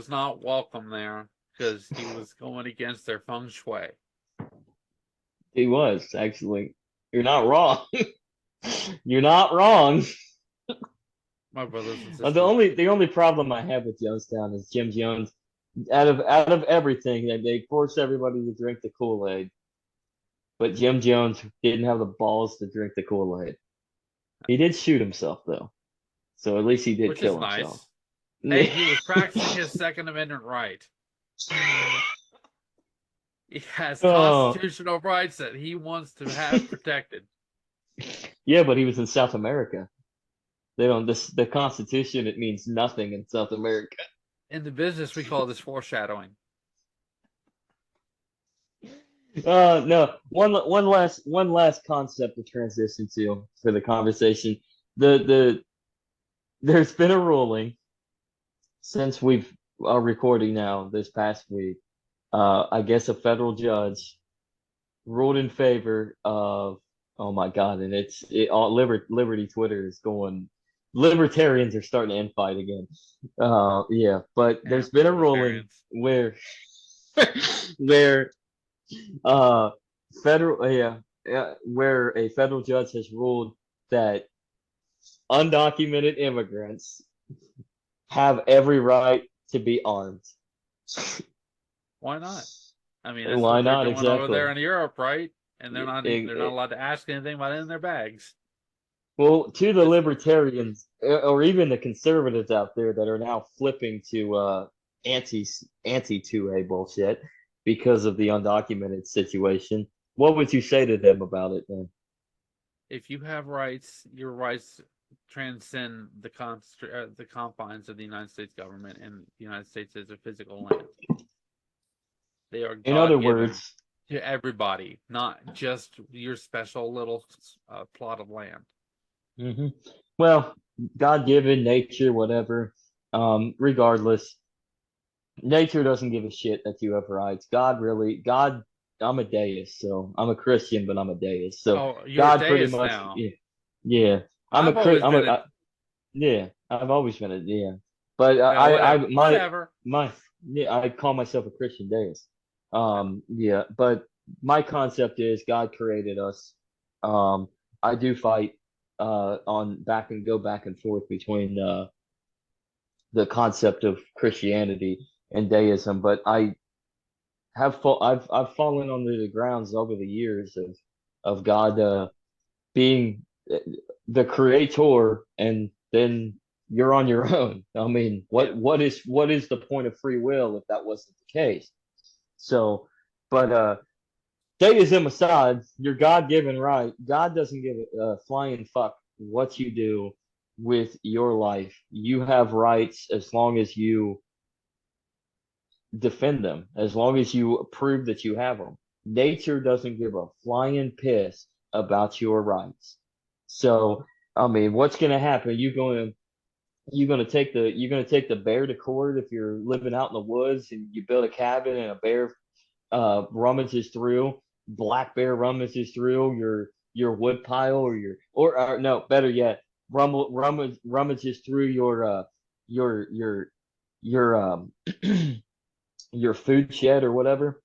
B: not welcome there because he was going against their feng shui.
A: He was actually. You're not wrong. You're not wrong.
B: My brothers and
A: The
B: sisters.
A: only problem I have with Youngstown is Jim Jones. Out of everything, they force everybody to drink the Kool-Aid, but Jim Jones didn't have the balls to drink the Kool-Aid. He did shoot himself though, so at least he did
B: Which is
A: kill himself.
B: nice. Hey, he was practicing his Second Amendment right. He has
A: Oh,
B: constitutional rights that he wants to have protected.
A: yeah, but he was in South America. They don't. The Constitution, it means nothing in South America.
B: In the business, we call this foreshadowing.
A: No. One last concept to transition to for the conversation. The there's been a ruling since we've are recording now this past week. I guess a federal judge ruled in favor of. Oh my God! And all Liberty Twitter is going. Libertarians are starting to infight again. Yeah, but there's
B: And
A: been a ruling
B: libertarians.
A: where where uh federal where a federal judge has ruled that undocumented immigrants have every right to be armed.
B: Why not? I mean, that's
A: Why
B: what they're
A: not
B: doing over there
A: exactly?
B: in Europe, right? And they're
A: It-
B: not they're not
A: it-
B: allowed to ask anything about it in their bags.
A: well, to the
B: This
A: libertarians or even the conservatives out there that are now flipping to anti anti 2A bullshit because of the undocumented situation, what would you say to them about it then?
B: if you have rights, your rights transcend the confines of the United States government, and the United States is a physical land. They are
A: In other
B: God-given
A: words,
B: to everybody, not just your special little plot of land.
A: well, God-given nature, whatever. Regardless, nature doesn't give a shit that you have rights. God. I'm a deist, so I'm a Christian, but I'm a deist. So
B: Oh, you're a
A: God pretty
B: deist
A: much,
B: now.
A: yeah, yeah.
B: I've always been a
A: Yeah. I've always been a yeah. But
B: well, whatever,
A: my
B: whatever.
A: yeah, I call myself a Christian deist. Yeah, but my concept is God created us. Um, I do fight on back and go back and forth between the concept of Christianity and deism, but I've fallen under the grounds over the years of God being the creator, and then you're on your own. I mean,
B: Yeah.
A: what is the point of free will if that wasn't the case? So, but deism aside, your God-given right, God doesn't give a flying fuck what you do with your life. You have rights as long as you defend them, as long as you prove that you have them. Nature doesn't give a flying piss about your rights. So, I mean, what's going to happen? You're gonna take the bear to court if you're living out in the woods and you build a cabin and a bear rummages through, black bear rummages through your wood pile or no, better yet, rummages through your your your food shed or whatever.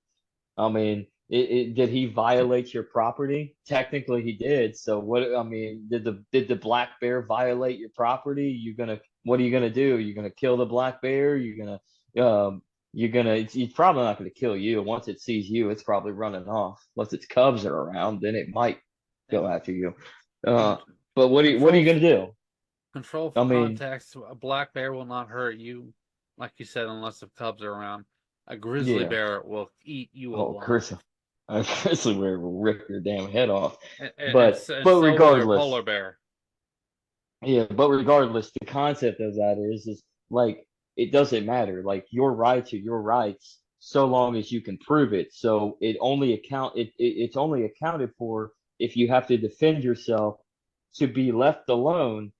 A: I mean, did he violate your property? Technically, he did. So what? I mean, did the black bear violate your property? What are you gonna do? You're gonna kill the black bear? It's probably not gonna kill you. Once it sees you, it's probably running off. Unless its cubs are around, then it might go after you. Uh, but what are you
B: Control
A: gonna do?
B: control
A: I
B: for
A: mean,
B: context. A black bear will not hurt you, like you said, unless the cubs are around. A grizzly
A: yeah.
B: bear will eat you
A: Oh,
B: alive.
A: Chris, I grizzly bear will rip your damn head off.
B: And
A: But
B: so will your polar
A: regardless,
B: bear.
A: yeah, but regardless, the concept of that is like it doesn't matter. Like your rights are your rights so long as you can prove it. So it's only accounted for if you have to defend yourself to be left alone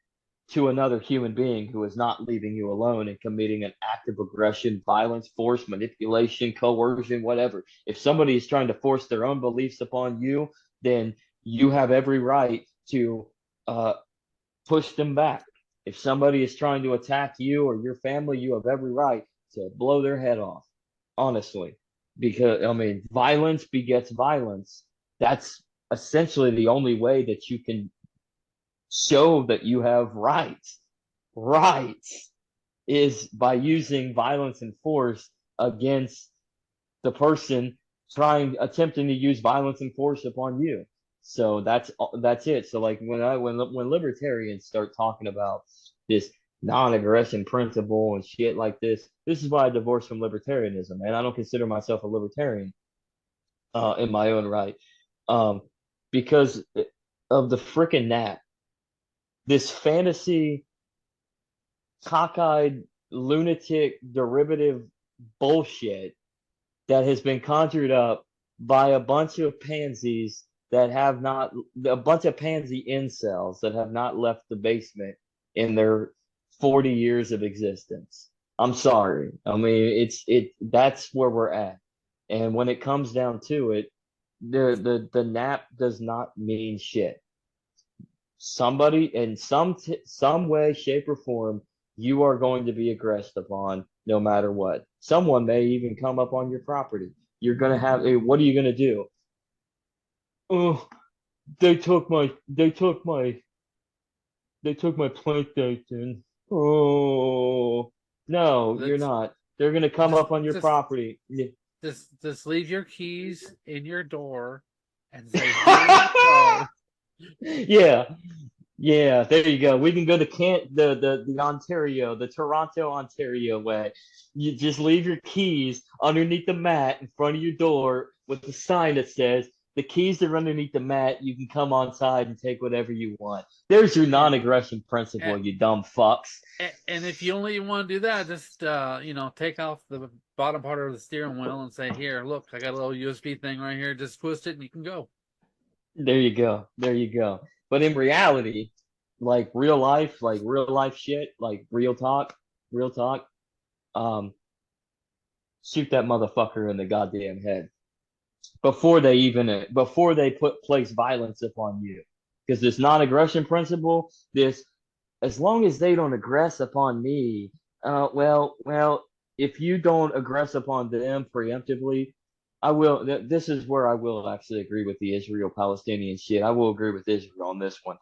A: to another human being who is not leaving you alone and committing an act of aggression, violence, force, manipulation, coercion, whatever. If somebody is trying to force their own beliefs upon you, then you have every right to uh, push them back. If somebody is trying to attack you or your family, you have every right to blow their head off, honestly. Because, I mean, violence begets violence. That's essentially the only way that you can show that you have rights. Rights is by using violence and force against the person attempting to use violence and force upon you. So that's it. So like when libertarians start talking about this non-aggression principle and shit like this is why I divorced from libertarianism, man. I don't consider myself a libertarian in my own right, um, because of the freaking nap. This fantasy, cockeyed, lunatic, derivative bullshit that has been conjured up by a bunch of pansies that have not, a bunch of pansy incels that have not left the basement in their 40 years of existence. I'm sorry. I mean, that's where we're at. And when it comes down to it, the nap does not mean shit. Somebody in some way, shape, or form, you are going to be aggressed upon no matter what. Someone may even come up on your property. You're gonna have what are you gonna do? Oh, they took my PlayStation. Oh no, you're
B: Let's
A: not. They're gonna come
B: just
A: up on your
B: just
A: property.
B: just leave your keys in your door and say, "Here you go."
A: Yeah, yeah, there you go. We can go to the Ontario, the Toronto, Ontario way. You just leave your keys underneath the mat in front of your door with the sign that says, The keys are underneath the mat. You can come on side and take whatever you want. There's your non-aggression principle,
B: And,
A: you dumb fucks.
B: and if you only want to do that, just take off the bottom part of the steering wheel and say, "Here, look, I got a little USB thing right here. Just twist it and you can go."
A: There you go. There you go. But in reality, like real life shit, like real talk, um, shoot that motherfucker in the goddamn head before they place violence upon you. Because this non-aggression principle, this as long as they don't aggress upon me, if you don't aggress upon them preemptively, I will. This is where I will actually agree with the Israel-Palestinian shit. I will agree with Israel on this one.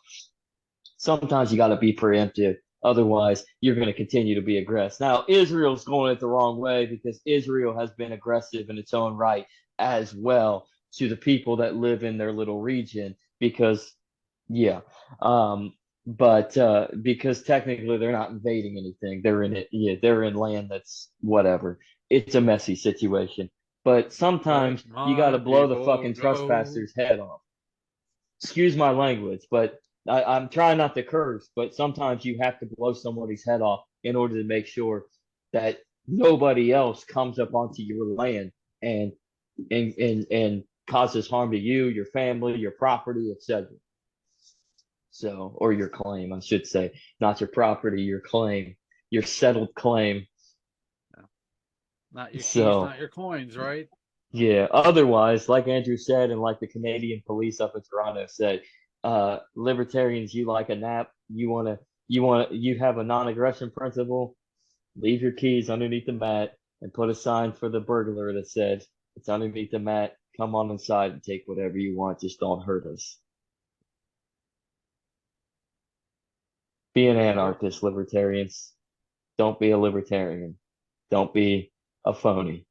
A: Sometimes you got to be preemptive. Otherwise, you're going to continue to be aggressive. Now, Israel's going it the wrong way because Israel has been aggressive in its own right as well to the people that live in their little region. Because, yeah, but because technically they're not invading anything. They're in it. Yeah, they're in land that's whatever. It's a messy situation. But
B: Let
A: sometimes you got
B: my
A: to blow the
B: people
A: fucking
B: go.
A: trespasser's head off. Excuse my language, but I'm trying not to curse, but sometimes you have to blow somebody's head off in order to make sure that nobody else comes up onto your land and and causes harm to you, your family, your property, etc. So, or your claim, I should say, not your property, your claim, your settled claim.
B: Not your keys,
A: So,
B: not your coins, right?
A: yeah. Otherwise, like Andrew said, and like the Canadian police up in Toronto said, libertarians, you like a nap. You have a non-aggression principle. Leave your keys underneath the mat and put a sign for the burglar that says it's underneath the mat. Come on inside and take whatever you want. Just don't hurt us. Be an
B: Or
A: anarchist, libertarians. Don't be a libertarian. Don't be a phony.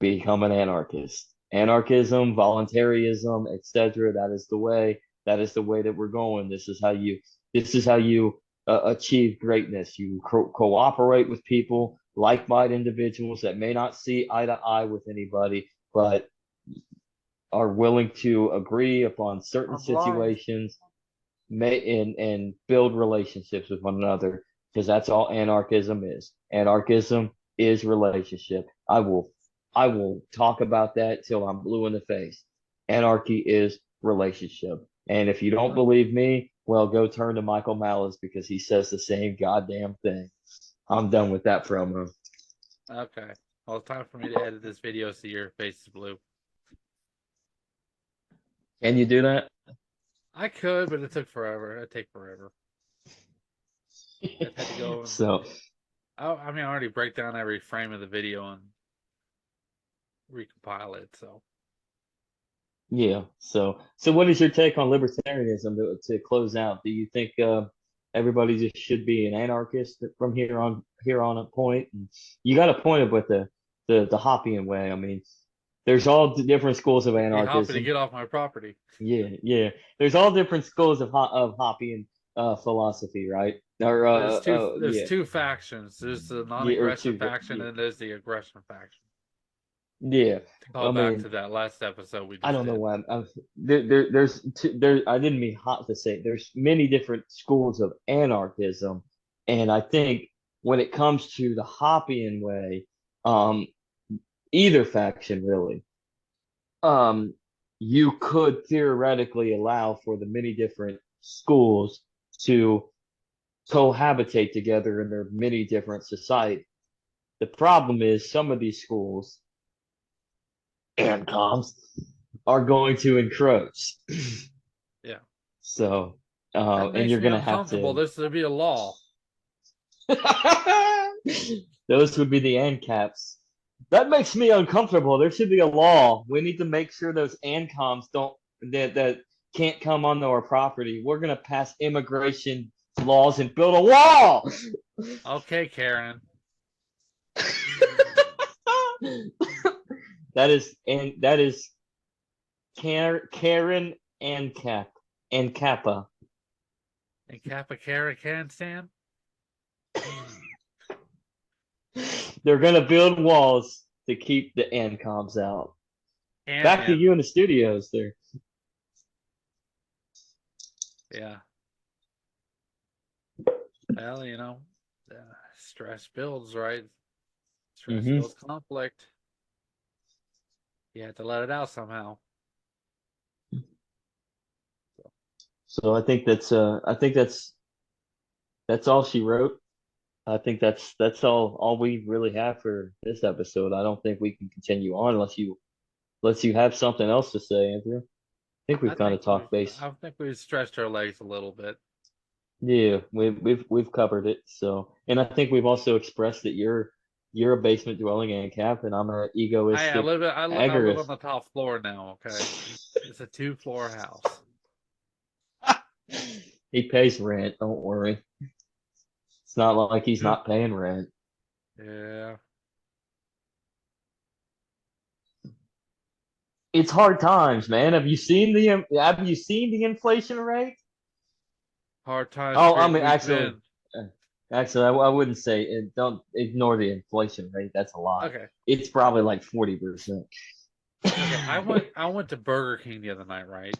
A: Become an anarchist. Anarchism, voluntarism, etc. That is the way. That is the way that we're going. This is how you achieve greatness. You cooperate with people, like-minded individuals that may not see eye to eye with anybody, but are willing to agree upon certain
B: blind.
A: situations, and build relationships with one another. Because that's all anarchism is. Anarchism is relationship. I will talk about that till I'm blue in the face. Anarchy is relationship. And if you don't believe me, well, go turn to Michael Malice because he says the same goddamn thing. I'm done with that promo.
B: Okay. Well, it's time for me to edit this video so your face is blue.
A: Can you do that?
B: I could, but it took forever. It'd take forever. I'd have to go and
A: So,
B: I already break down every frame of the video and recompile it. So
A: yeah. So what is your take on libertarianism to close out? Do you think everybody just should be an anarchist from here on a point? And you got to point it with the Hoppean way. I mean, there's all different schools of
B: hey, Hoppy, to
A: anarchism.
B: get off my property.
A: Yeah, yeah. There's all different schools of Hoppean philosophy, right? Or
B: There's
A: yeah,
B: two factions. There's the
A: yeah, or
B: non-aggressive
A: two.
B: faction
A: Yeah,
B: and there's the aggression faction.
A: yeah.
B: To call
A: I
B: back
A: mean,
B: to that last episode we
A: I
B: just
A: don't know
B: did.
A: why there's I didn't mean hot to say there's many different schools of anarchism, and I think when it comes to the Hoppian way, um, either faction really, um, you could theoretically allow for the many different schools to cohabitate together in their many different societies. The problem is some of these schools and comms are going to encroach.
B: Yeah.
A: So,
B: That
A: and
B: makes
A: you're
B: me
A: gonna have
B: uncomfortable.
A: to.
B: There should be a law.
A: Those would be the ANCAPs. That makes me uncomfortable. There should be a law. We need to make sure those ANCOMs don't that can't come onto our property. We're gonna pass immigration laws and build a wall.
B: Okay, Karen.
A: that is Karen and Kappa.
B: And Kappa Kara can stand?
A: They're gonna build walls to keep the ANCOMs out.
B: And
A: Back to
B: him.
A: you in the studios there.
B: Yeah. Well, stress builds, right? Stress
A: Hmm.
B: builds conflict. You have to let it out somehow.
A: So I think that's all she wrote. I think that's all we really have for this episode. I don't think we can continue on unless you have something else to say, Andrew. I think
B: I
A: we've kind
B: think
A: of
B: we
A: talked base.
B: I think we've stretched our legs a little bit.
A: Yeah, we've covered it. So, and I think we've also expressed that you're a basement dwelling ANCAP, and I'm an
B: I
A: egoistic
B: live I live on
A: agorist.
B: the top floor now, okay? It's a 2-floor house.
A: He pays rent. Don't worry. It's not like he's not paying rent.
B: Yeah.
A: It's hard times, man. Have you seen the inflation rate?
B: Hard times
A: Oh, I
B: create
A: mean,
B: weak men.
A: uh, I wouldn't say it. Don't ignore the inflation rate. That's a lie.
B: Okay.
A: It's probably like 40%.
B: Okay. I went to Burger King the other night, right?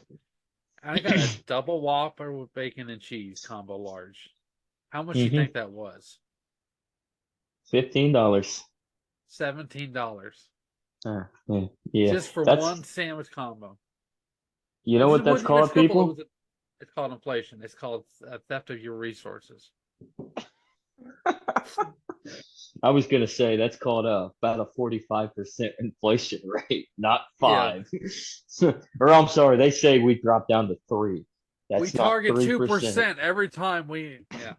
B: I got a double Whopper with bacon and cheese combo large. How much do you
A: Hmm.
B: think that was?
A: $15.
B: $17.
A: Yeah, yeah.
B: Just for
A: That's
B: one sandwich combo.
A: you know
B: This
A: what
B: is
A: that's
B: wasn't even
A: called,
B: triple.
A: people.
B: It's called inflation. It's called theft of your resources.
A: I was gonna say that's called about a 45% inflation rate, not
B: Yeah.
A: 5. Or I'm sorry, they say we dropped down to 3.
B: We
A: That's not
B: target
A: 3%.
B: 2% every time we. Yeah.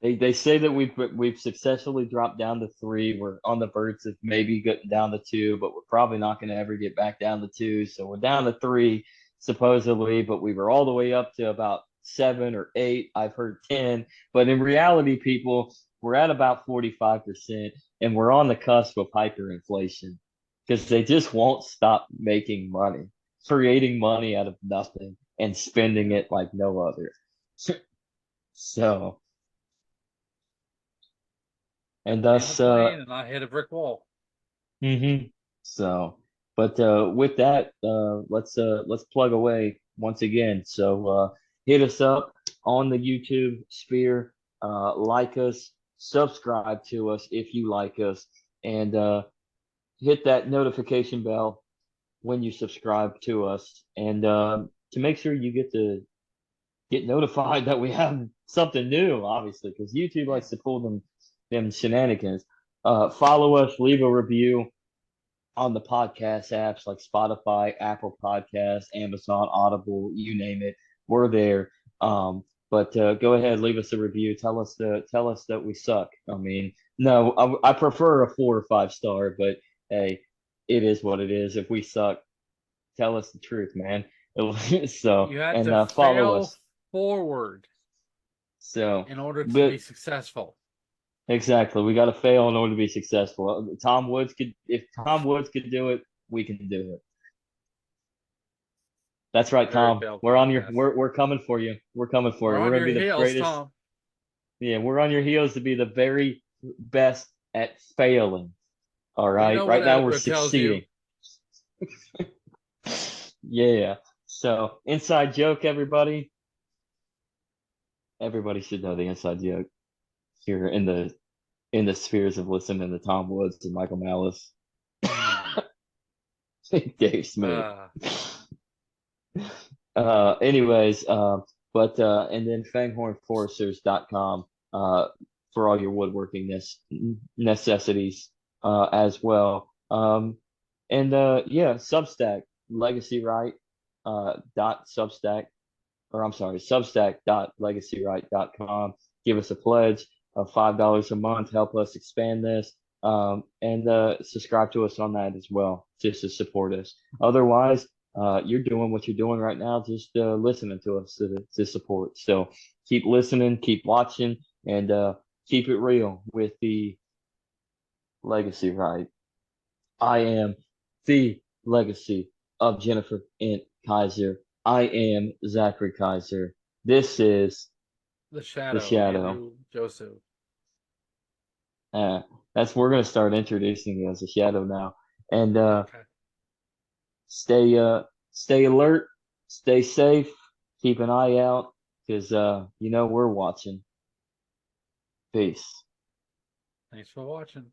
A: They say that we've successfully dropped down to 3. We're on the verge of maybe getting down to 2, but we're probably not going to ever get back down to 2. So we're down to 3 supposedly, but we were all the way up to about 7 or 8. I've heard 10, but in reality, people, we're at about 45%, and we're on the cusp of hyperinflation because they just won't stop making money, creating money out of nothing and spending it like no other. So.
B: Got
A: And
B: to land the
A: thus
B: plane and not hit a brick wall.
A: mhm. So but with that let's plug away once again. So hit us up on the YouTube sphere, like us, subscribe to us if you like us, and hit that notification bell when you subscribe to us, and to make sure you get notified that we have something new, obviously, because YouTube
B: Yeah.
A: likes to pull them shenanigans. Follow us, leave a review on the podcast apps like Spotify, Apple Podcasts, Amazon, Audible, you name it. We're there. But go ahead, leave us a review. Tell us that we suck. I mean, no, I prefer a 4 or 5 star, but hey, it is what it is. If we suck, tell us the truth, man. So,
B: You had
A: and
B: to
A: follow
B: fail
A: us.
B: forward
A: So,
B: in order to be
A: but
B: successful.
A: exactly, we got to fail in order to be successful. If Tom Woods could do it, we can do it. That's right,
B: Very
A: Tom.
B: failed podcast.
A: We're coming for you. We're coming for
B: We're
A: you. We're
B: on
A: gonna
B: your
A: be the
B: heels,
A: greatest.
B: Tom.
A: Yeah, we're on your heels to be the very best at failing. All
B: You
A: right.
B: know what
A: Right now we're
B: Oprah tells you?
A: succeeding. Yeah. So inside joke, everybody. Everybody should know the inside joke here in the spheres of listening to Tom Woods and Michael Malice, Dave Smith.
B: Uh,
A: Anyways, but and then fanghornforesters.com for all your woodworking necessities as well. And yeah, Substack, Legacyright dot Substack, or I'm sorry, Substack dot legacyright.com. Give us a pledge of $5 a month, help us expand this. And subscribe to us on that as well, just to support us. Otherwise, you're doing what you're doing right now, just listening to us to support. So keep listening, keep watching, and keep it real with the legacy, right? I am the legacy of Jennifer and Kaiser. I am Zachary Kaiser. This is
B: the
A: the
B: Shadow,
A: Shadow.
B: Andrew Joseph.
A: Uh, we're gonna start introducing you as the Shadow now. And
B: Okay.
A: stay alert, stay safe, keep an eye out, because we're watching. Peace.
B: Thanks for watching.